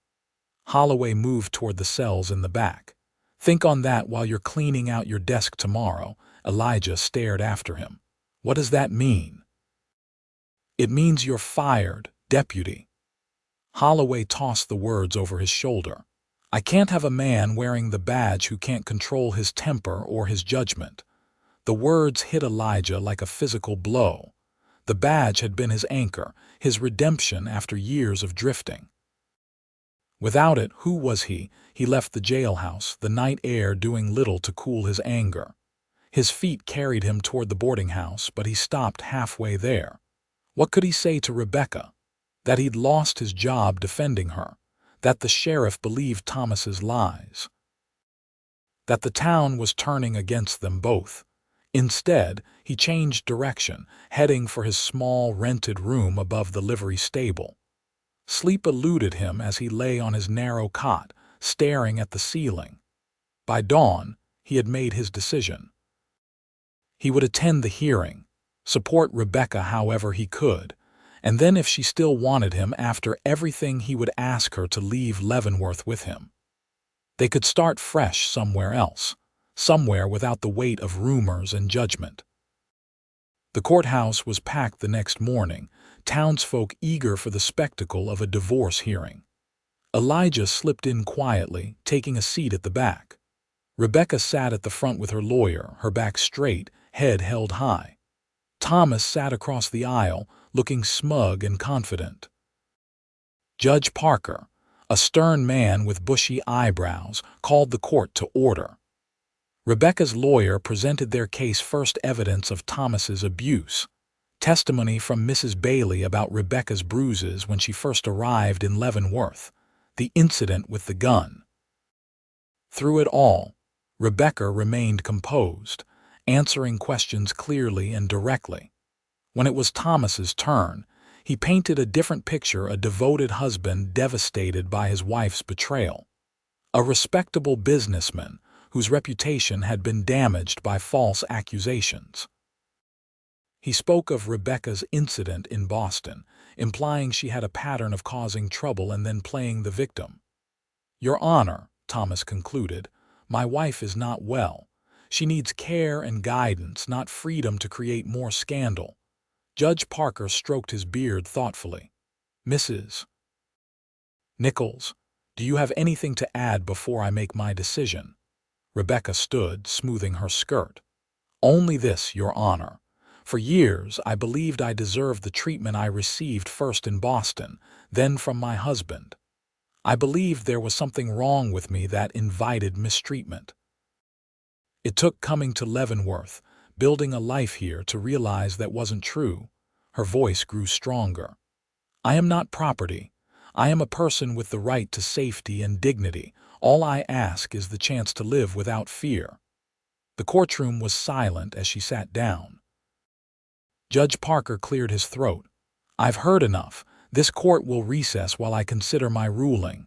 Holloway moved toward the cells in the back. "Think on that while you're cleaning out your desk tomorrow." Elijah stared after him. "What does that mean?" "It means you're fired, deputy." Holloway tossed the words over his shoulder. "I can't have a man wearing the badge who can't control his temper or his judgment." The words hit Elijah like a physical blow. The badge had been his anchor, his redemption after years of drifting. Without it, who was he? He left the jailhouse, the night air doing little to cool his anger. His feet carried him toward the boarding house, but he stopped halfway there. What could he say to Rebecca? That he'd lost his job defending her, that the sheriff believed Thomas's lies, that the town was turning against them both. Instead, he changed direction, heading for his small rented room above the livery stable. Sleep eluded him as he lay on his narrow cot, staring at the ceiling. By dawn, he had made his decision. He would attend the hearing, support Rebecca however he could, and then if she still wanted him after everything, he would ask her to leave Leavenworth with him. They could start fresh somewhere else, somewhere without the weight of rumors and judgment. The courthouse was packed the next morning, townsfolk eager for the spectacle of a divorce hearing. Elijah slipped in quietly, taking a seat at the back. Rebecca sat at the front with her lawyer, her back straight, head held high. Thomas sat across the aisle, looking smug and confident. Judge Parker, a stern man with bushy eyebrows, called the court to order. Rebecca's lawyer presented their case: first evidence of Thomas's abuse, testimony from Mrs. Bailey about Rebecca's bruises when she first arrived in Leavenworth, the incident with the gun. Through it all, Rebecca remained composed, answering questions clearly and directly. When it was Thomas's turn, he painted a different picture: a devoted husband devastated by his wife's betrayal, a respectable businessman whose reputation had been damaged by false accusations. He spoke of Rebecca's incident in Boston, implying she had a pattern of causing trouble and then playing the victim. "Your Honor," Thomas concluded, "my wife is not well. She needs care and guidance, not freedom to create more scandal." Judge Parker stroked his beard thoughtfully. "Mrs. Nichols, do you have anything to add before I make my decision?" Rebecca stood, smoothing her skirt. "Only this, Your Honor. For years, I believed I deserved the treatment I received, first in Boston, then from my husband. I believed there was something wrong with me that invited mistreatment. It took coming to Leavenworth, building a life here, to realize that wasn't true." Her voice grew stronger. "I am not property. I am a person with the right to safety and dignity. All I ask is the chance to live without fear." The courtroom was silent as she sat down. Judge Parker cleared his throat. "I've heard enough. This court will recess while I consider my ruling."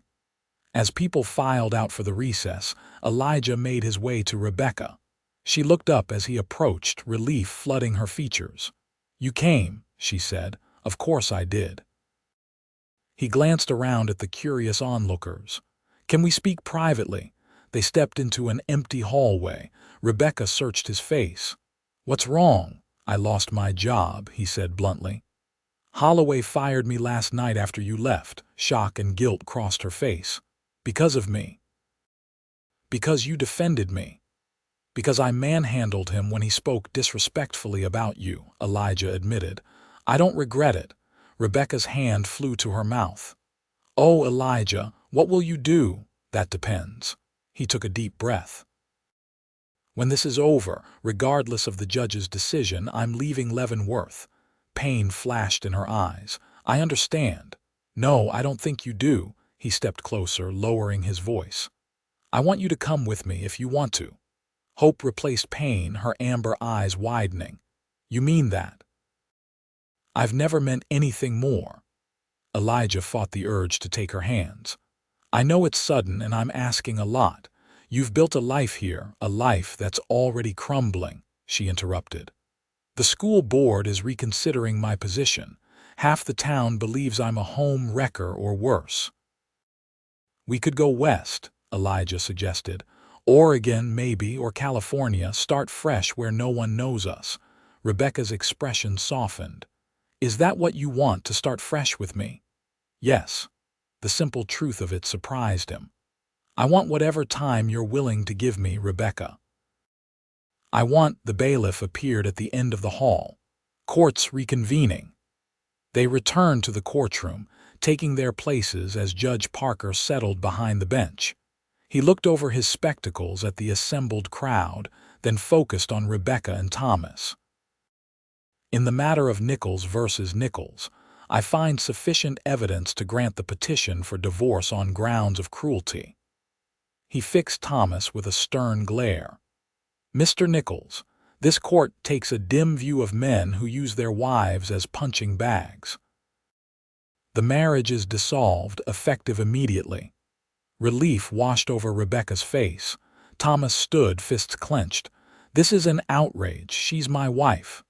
As people filed out for the recess, Elijah made his way to Rebecca. She looked up as he approached, relief flooding her features. "You came," she said. "Of course I did." He glanced around at the curious onlookers. "Can we speak privately?" They stepped into an empty hallway. Rebecca searched his face. "What's wrong?" I lost my job, he said bluntly. Holloway fired me last night after you left. Shock and guilt crossed her face. Because of me. Because you defended me. Because I manhandled him when he spoke disrespectfully about you, Elijah admitted. I don't regret it. Rebecca's hand flew to her mouth. Oh, Elijah, what will you do? That depends. He took a deep breath. When this is over, regardless of the judge's decision, I'm leaving Leavenworth. Pain flashed in her eyes. I understand. No, I don't think you do. He stepped closer, lowering his voice. I want you to come with me if you want to. Hope replaced pain, her amber eyes widening. You mean that? I've never meant anything more. Elijah fought the urge to take her hands. I know it's sudden and I'm asking a lot. You've built a life here, a life that's already crumbling, she interrupted. The school board is reconsidering my position. Half the town believes I'm a home wrecker or worse. We could go west, Elijah suggested. Oregon, maybe, or California, start fresh where no one knows us. Rebecca's expression softened. Is that what you want, to start fresh with me? Yes. The simple truth of it surprised him. I want whatever time you're willing to give me, Rebecca. I want. The bailiff appeared at the end of the hall. Courts reconvening. They returned to the courtroom, taking their places as Judge Parker settled behind the bench. He looked over his spectacles at the assembled crowd, then focused on Rebecca and Thomas. In the matter of Nichols versus Nichols, I find sufficient evidence to grant the petition for divorce on grounds of cruelty. He fixed Thomas with a stern glare. Mr. Nichols, this court takes a dim view of men who use their wives as punching bags. The marriage is dissolved, effective immediately. Relief washed over Rebecca's face. Thomas stood, fists clenched. This is an outrage. She's my wife.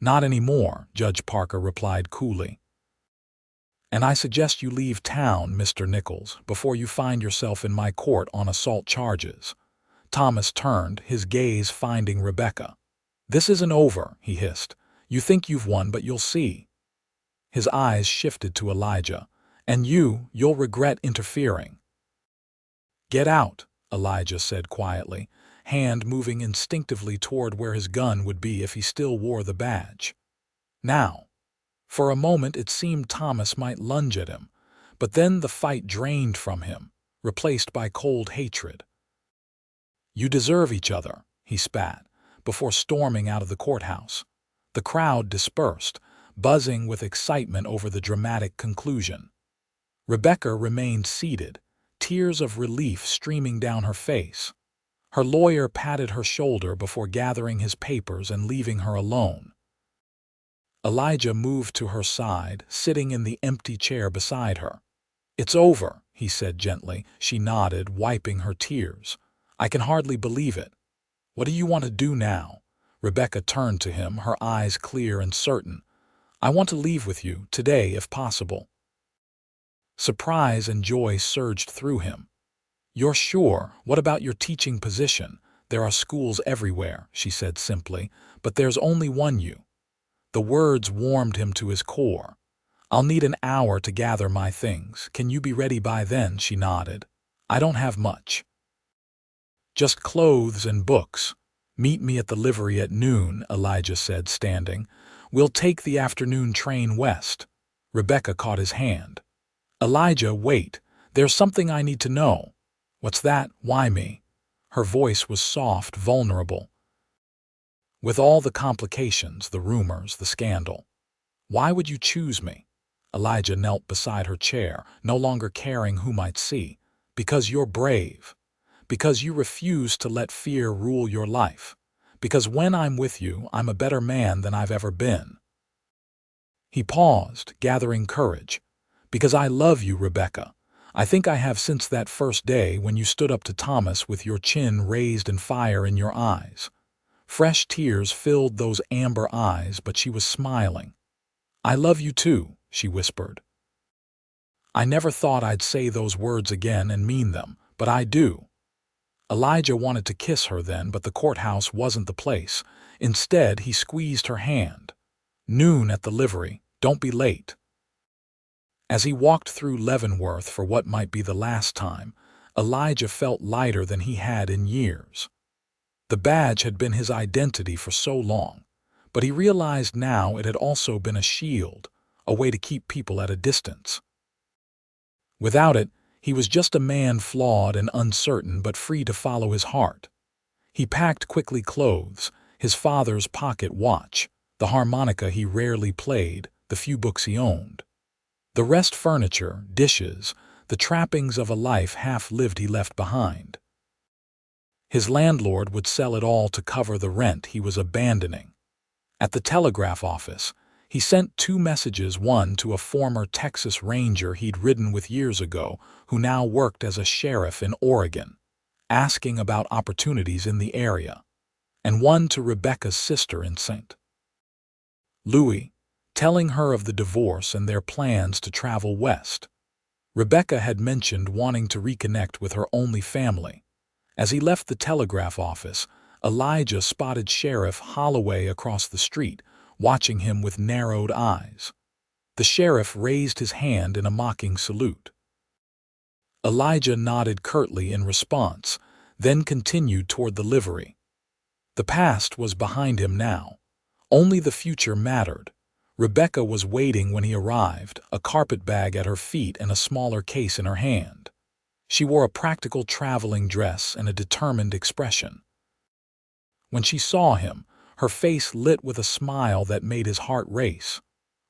Not anymore, Judge Parker replied coolly. And I suggest you leave town, Mr. Nichols, before you find yourself in my court on assault charges. Thomas turned, his gaze finding Rebecca. This isn't over, he hissed. You think you've won, but you'll see. His eyes shifted to Elijah. And you'll regret interfering. Get out, Elijah said quietly, hand moving instinctively toward where his gun would be if he still wore the badge. Now. For a moment it seemed Thomas might lunge at him, but then the fight drained from him, replaced by cold hatred. You deserve each other, he spat, before storming out of the courthouse. The crowd dispersed, buzzing with excitement over the dramatic conclusion. Rebecca remained seated, tears of relief streaming down her face. Her lawyer patted her shoulder before gathering his papers and leaving her alone. Elijah moved to her side, sitting in the empty chair beside her. It's over, he said gently. She nodded, wiping her tears. I can hardly believe it. What do you want to do now? Rebecca turned to him, her eyes clear and certain. I want to leave with you, today if possible. Surprise and joy surged through him. You're sure? What about your teaching position? There are schools everywhere, she said simply, but there's only one you. The words warmed him to his core. I'll need an hour to gather my things. Can you be ready by then? She nodded. I don't have much. Just clothes and books. Meet me at the livery at noon, Elijah said, standing. We'll take the afternoon train west. Rebecca caught his hand. Elijah, wait. There's something I need to know. What's that? Why me? Her voice was soft, vulnerable. With all the complications, the rumors, the scandal. Why would you choose me? Elijah knelt beside her chair, no longer caring who might see. Because you're brave. Because you refuse to let fear rule your life. Because when I'm with you, I'm a better man than I've ever been. He paused, gathering courage. Because I love you, Rebecca. I think I have since that first day when you stood up to Thomas with your chin raised and fire in your eyes. Fresh tears filled those amber eyes, but she was smiling. I love you too, she whispered. I never thought I'd say those words again and mean them, but I do. Elijah wanted to kiss her then, but the courthouse wasn't the place. Instead, he squeezed her hand. "Noon at the livery. Don't be late." As he walked through Leavenworth for what might be the last time, Elijah felt lighter than he had in years. The badge had been his identity for so long, but he realized now it had also been a shield, a way to keep people at a distance. Without it, he was just a man flawed and uncertain but free to follow his heart. He packed quickly clothes, his father's pocket watch, the harmonica he rarely played, the few books he owned. The rest furniture, dishes, the trappings of a life half-lived he left behind. His landlord would sell it all to cover the rent he was abandoning. At the telegraph office, he sent 2 messages, one to a former Texas Ranger he'd ridden with years ago who now worked as a sheriff in Oregon, asking about opportunities in the area, and one to Rebecca's sister in St. Louis, telling her of the divorce and their plans to travel west. Rebecca had mentioned wanting to reconnect with her only family. As he left the telegraph office, Elijah spotted Sheriff Holloway across the street, watching him with narrowed eyes. The sheriff raised his hand in a mocking salute. Elijah nodded curtly in response, then continued toward the livery. The past was behind him now. Only the future mattered. Rebecca was waiting when he arrived, a carpet bag at her feet and a smaller case in her hand. She wore a practical traveling dress and a determined expression. When she saw him, her face lit with a smile that made his heart race.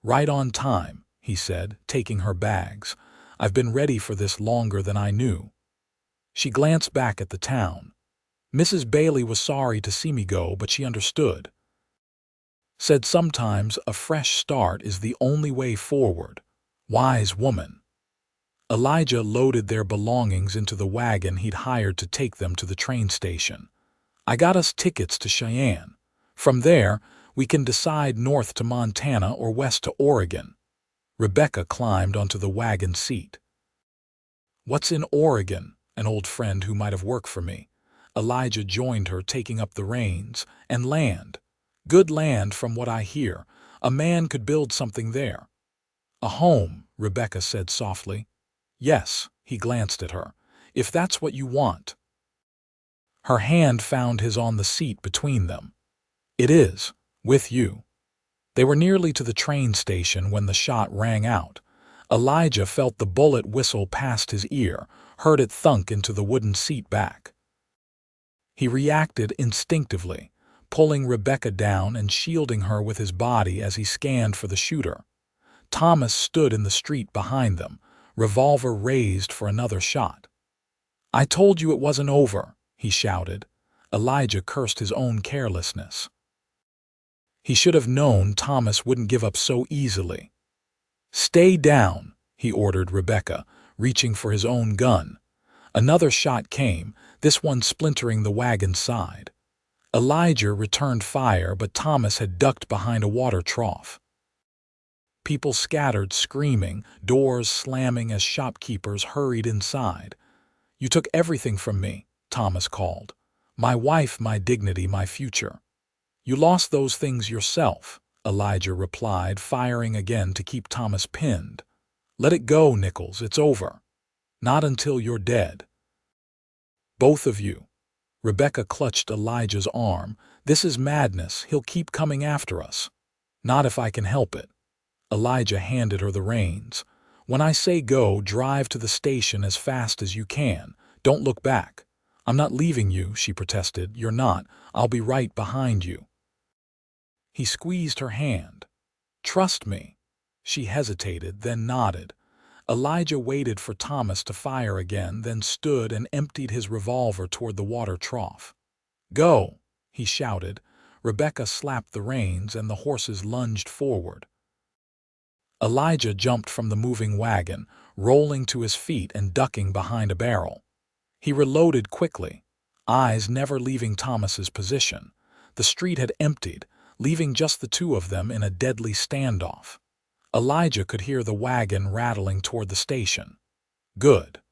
"Right on time," he said, taking her bags. "I've been ready for this longer than I knew." She glanced back at the town. Mrs. Bailey was sorry to see me go, but she understood. Said sometimes a fresh start is the only way forward. Wise woman. Elijah loaded their belongings into the wagon he'd hired to take them to the train station. "I got us tickets to Cheyenne. From there, we can decide north to Montana or west to Oregon." Rebecca climbed onto the wagon seat. "What's in Oregon?" An old friend who might have worked for me. Elijah joined her, taking up the reins. "And land. Good land from what I hear. A man could build something there." "A home," Rebecca said softly. "Yes," he glanced at her, "if that's what you want." Her hand found his on the seat between them. "It is, with you." They were nearly to the train station when the shot rang out. Elijah felt the bullet whistle past his ear, heard it thunk into the wooden seat back. He reacted instinctively, pulling Rebecca down and shielding her with his body as he scanned for the shooter. Thomas stood in the street behind them, revolver raised for another shot. "I told you it wasn't over," he shouted. Elijah cursed his own carelessness. He should have known Thomas wouldn't give up so easily. "Stay down," he ordered Rebecca, reaching for his own gun. Another shot came, this one splintering the wagon's side. Elijah returned fire, but Thomas had ducked behind a water trough. People scattered, screaming, doors slamming as shopkeepers hurried inside. "You took everything from me," Thomas called. "My wife, my dignity, my future." "You lost those things yourself," Elijah replied, firing again to keep Thomas pinned. "Let it go, Nichols, it's over." "Not until you're dead." "Both of you." Rebecca clutched Elijah's arm. "This is madness. He'll keep coming after us." "Not if I can help it." Elijah handed her the reins. "When I say go, drive to the station as fast as you can. Don't look back." "I'm not leaving you," she protested. "You're not. I'll be right behind you." He squeezed her hand. "Trust me." She hesitated, then nodded. Elijah waited for Thomas to fire again, then stood and emptied his revolver toward the water trough. "Go," he shouted. Rebecca slapped the reins and the horses lunged forward. Elijah jumped from the moving wagon, rolling to his feet and ducking behind a barrel. He reloaded quickly, eyes never leaving Thomas's position. The street had emptied, leaving just the two of them in a deadly standoff. Elijah could hear the wagon rattling toward the station. Good.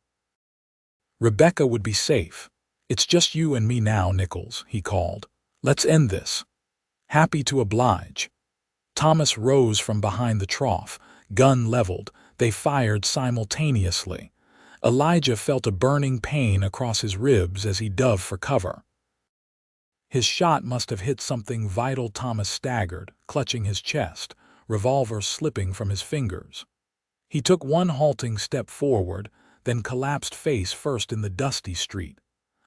Rebecca would be safe. "It's just you and me now, Nichols," he called. "Let's end this." "Happy to oblige." Thomas rose from behind the trough, gun leveled. They fired simultaneously. Elijah felt a burning pain across his ribs as he dove for cover. His shot must have hit something vital. Thomas staggered, clutching his chest, revolver slipping from his fingers. He took one halting step forward, then collapsed face first in the dusty street.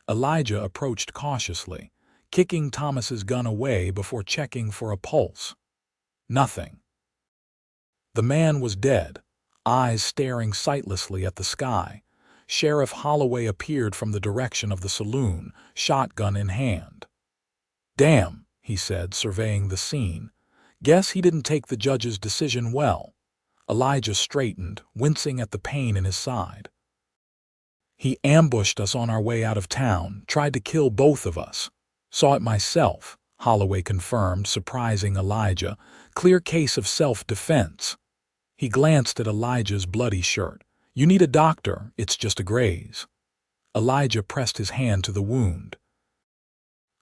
Elijah approached cautiously, kicking Thomas's gun away before checking for a pulse. Nothing. The man was dead, eyes staring sightlessly at the sky. Sheriff Holloway appeared from the direction of the saloon, shotgun in hand. "Damn," he said, surveying the scene. "Guess he didn't take the judge's decision well." Elijah straightened, wincing at the pain in his side. "He ambushed us on our way out of town, tried to kill both of us. Saw it myself," Holloway confirmed, surprising Elijah. "Clear case of self-defense." He glanced at Elijah's bloody shirt. "You need a doctor, it's just a graze." Elijah pressed his hand to the wound.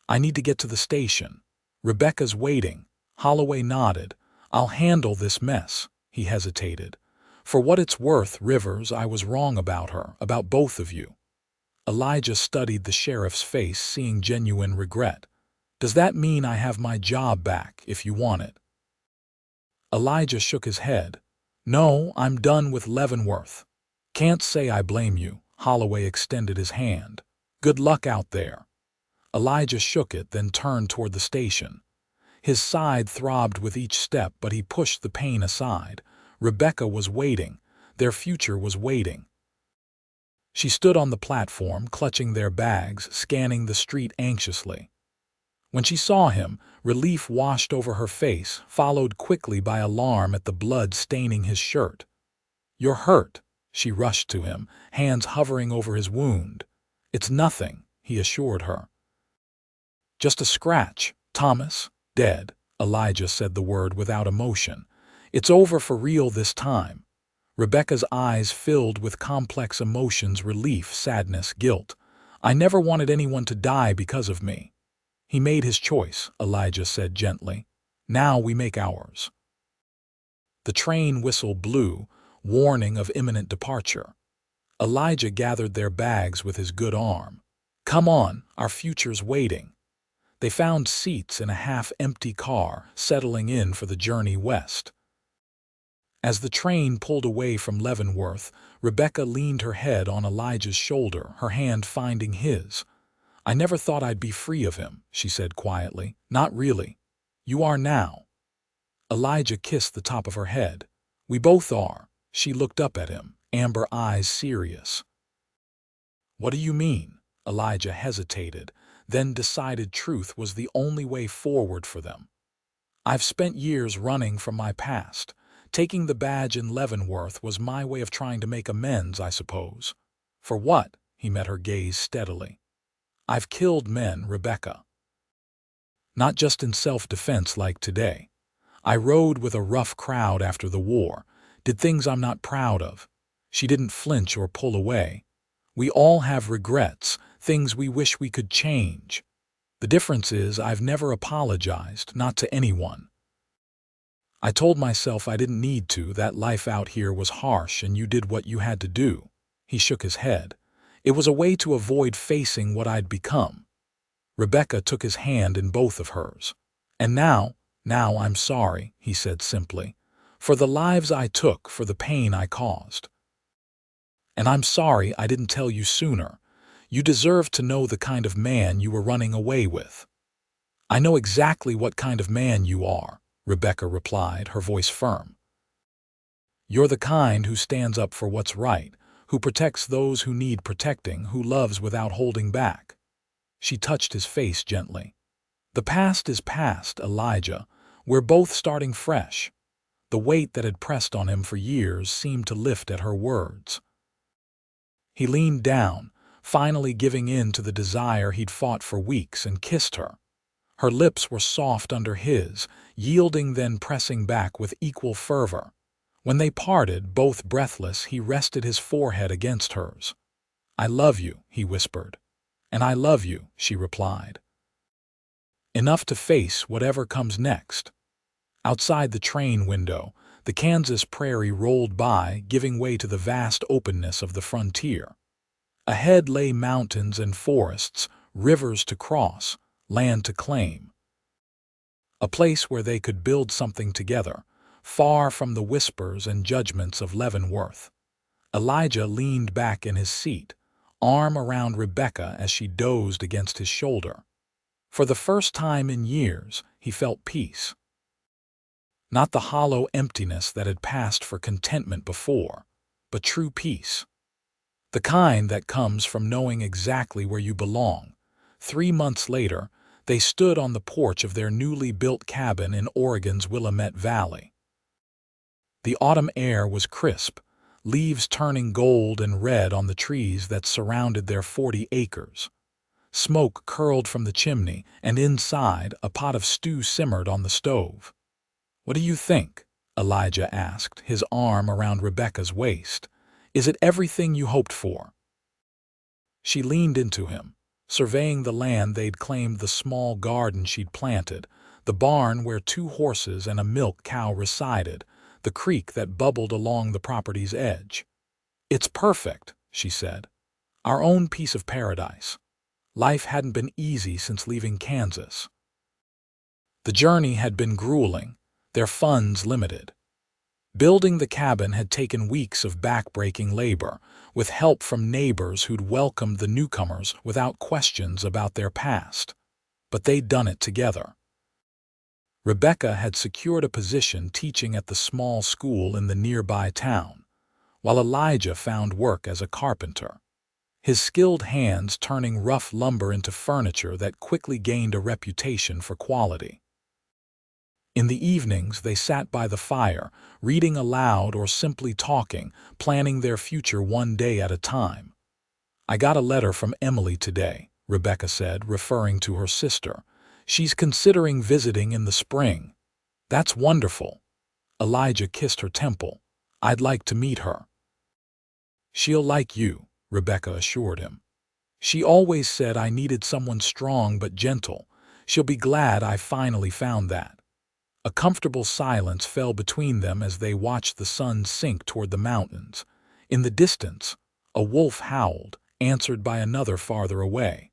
"I need to get to the station. Rebecca's waiting." Holloway nodded. "I'll handle this mess." He hesitated. "For what it's worth, Rivers, I was wrong about her, about both of you." Elijah studied the sheriff's face, seeing genuine regret. "Does that mean I have my job back, if you want it?" Elijah shook his head. "No, I'm done with Leavenworth." "Can't say I blame you." Holloway extended his hand. "Good luck out there." Elijah shook it, then turned toward the station. His side throbbed with each step, but he pushed the pain aside. Rebecca was waiting. Their future was waiting. She stood on the platform, clutching their bags, scanning the street anxiously. When she saw him, relief washed over her face, followed quickly by alarm at the blood staining his shirt. "You're hurt." She rushed to him, hands hovering over his wound. "It's nothing," he assured her. "Just a scratch. Thomas, dead." Elijah said the word without emotion. "It's over for real this time." Rebecca's eyes filled with complex emotions: relief, sadness, guilt. "I never wanted anyone to die because of me." "He made his choice," Elijah said gently. "Now we make ours." The train whistle blew, warning of imminent departure. Elijah gathered their bags with his good arm. "Come on, our future's waiting." They found seats in a half-empty car, settling in for the journey west. As the train pulled away from Leavenworth, Rebecca leaned her head on Elijah's shoulder, her hand finding his. "I never thought I'd be free of him," she said quietly. "Not really. You are now." Elijah kissed the top of her head. "We both are." She looked up at him, amber eyes serious. "What do you mean?" Elijah hesitated, then decided truth was the only way forward for them. "I've spent years running from my past. Taking the badge in Leavenworth was my way of trying to make amends, I suppose." "For what?" He met her gaze steadily. "I've killed men, Rebecca. Not just in self-defense like today. I rode with a rough crowd after the war, did things I'm not proud of." She didn't flinch or pull away. "We all have regrets, things we wish we could change. The difference is I've never apologized, not to anyone. I told myself I didn't need to, that life out here was harsh and you did what you had to do." He shook his head. "It was a way to avoid facing what I'd become." Rebecca took his hand in both of hers. "And now I'm sorry," he said simply, "for the lives I took, for the pain I caused. And I'm sorry I didn't tell you sooner. You deserve to know the kind of man you were running away with." "I know exactly what kind of man you are," Rebecca replied, her voice firm. "You're the kind who stands up for what's right, who protects those who need protecting, who loves without holding back." She touched his face gently. "The past is past, Elijah. We're both starting fresh." The weight that had pressed on him for years seemed to lift at her words. He leaned down, finally giving in to the desire he'd fought for weeks, and kissed her. Her lips were soft under his, yielding then pressing back with equal fervor. When they parted, both breathless, he rested his forehead against hers. "I love you," he whispered. "And I love you," she replied. enough to face whatever comes next. Outside the train window, the Kansas prairie rolled by, giving way to the vast openness of the frontier. Ahead lay mountains and forests, rivers to cross, land to claim. A place where they could build something together, far from the whispers and judgments of Leavenworth. Elijah leaned back in his seat, arm around Rebecca as she dozed against his shoulder. For the first time in years, he felt peace. Not the hollow emptiness that had passed for contentment before, but true peace. The kind that comes from knowing exactly where you belong. 3 months later, they stood on the porch of their newly built cabin in Oregon's Willamette Valley. The autumn air was crisp, leaves turning gold and red on the trees that surrounded their 40 acres. Smoke curled from the chimney, and inside, a pot of stew simmered on the stove. "What do you think?" Elijah asked, his arm around Rebecca's waist. "Is it everything you hoped for?" She leaned into him, surveying the land they'd claimed, the small garden she'd planted, the barn where 2 horses and a milk cow resided, the creek that bubbled along the property's edge. "It's perfect," she said. "Our own piece of paradise." Life hadn't been easy since leaving Kansas. The journey had been grueling, their funds limited. Building the cabin had taken weeks of back-breaking labor, with help from neighbors who'd welcomed the newcomers without questions about their past. But they'd done it together. Rebecca had secured a position teaching at the small school in the nearby town, while Elijah found work as a carpenter, his skilled hands turning rough lumber into furniture that quickly gained a reputation for quality. In the evenings, they sat by the fire, reading aloud or simply talking, planning their future one day at a time. "I got a letter from Emily today," Rebecca said, referring to her sister. "She's considering visiting in the spring." "That's wonderful." Elijah kissed her temple. "I'd like to meet her." "She'll like you," Rebecca assured him. "She always said I needed someone strong but gentle. She'll be glad I finally found that." A comfortable silence fell between them as they watched the sun sink toward the mountains. In the distance, a wolf howled, answered by another farther away.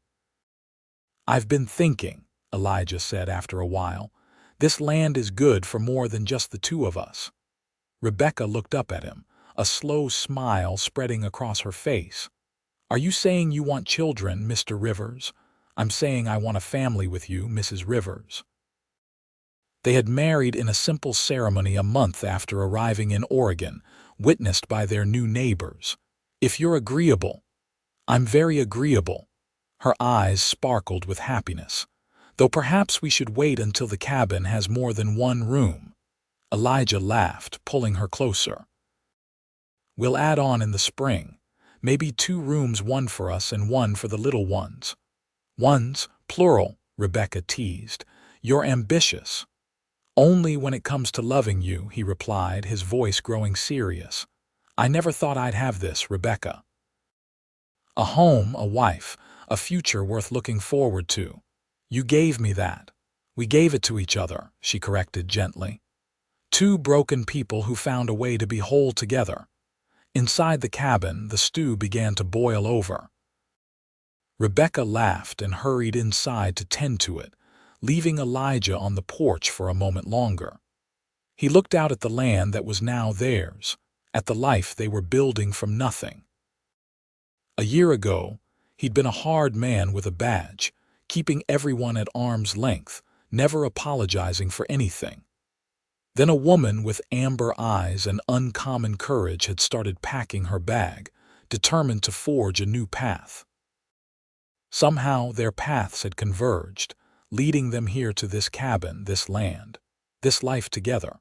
"I've been thinking," Elijah said after a while. "This land is good for more than just the 2 of us." Rebecca looked up at him, a slow smile spreading across her face. "Are you saying you want children, Mr. Rivers?" "I'm saying I want a family with you, Mrs. Rivers." They had married in a simple ceremony a month after arriving in Oregon, witnessed by their new neighbors. "If you're agreeable." "I'm very agreeable." Her eyes sparkled with happiness. "Though perhaps we should wait until the cabin has more than 1 room." Elijah laughed, pulling her closer. "We'll add on in the spring. Maybe 2 rooms, 1 for us and 1 for the little ones." "Ones, plural," Rebecca teased. "You're ambitious." "Only when it comes to loving you," he replied, his voice growing serious. "I never thought I'd have this, Rebecca. A home, a wife, a future worth looking forward to. You gave me that." "We gave it to each other," she corrected gently. 2 broken people who found a way to be whole together. Inside the cabin, the stew began to boil over. Rebecca laughed and hurried inside to tend to it, leaving Elijah on the porch for a moment longer. He looked out at the land that was now theirs, at the life they were building from nothing. A year ago, he'd been a hard man with a badge, keeping everyone at arm's length, never apologizing for anything. Then a woman with amber eyes and uncommon courage had started packing her bag, determined to forge a new path. Somehow their paths had converged, leading them here to this cabin, this land, this life together.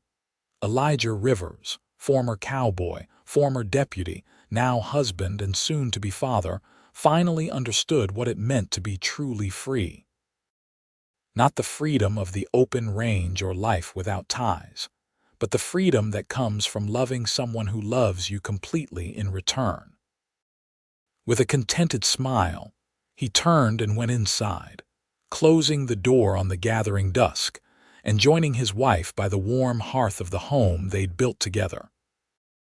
Elijah Rivers, former cowboy, former deputy, now husband and soon-to-be father, finally understood what it meant to be truly free. Not the freedom of the open range or life without ties, but the freedom that comes from loving someone who loves you completely in return. With a contented smile, he turned and went inside, closing the door on the gathering dusk, and joining his wife by the warm hearth of the home they'd built together.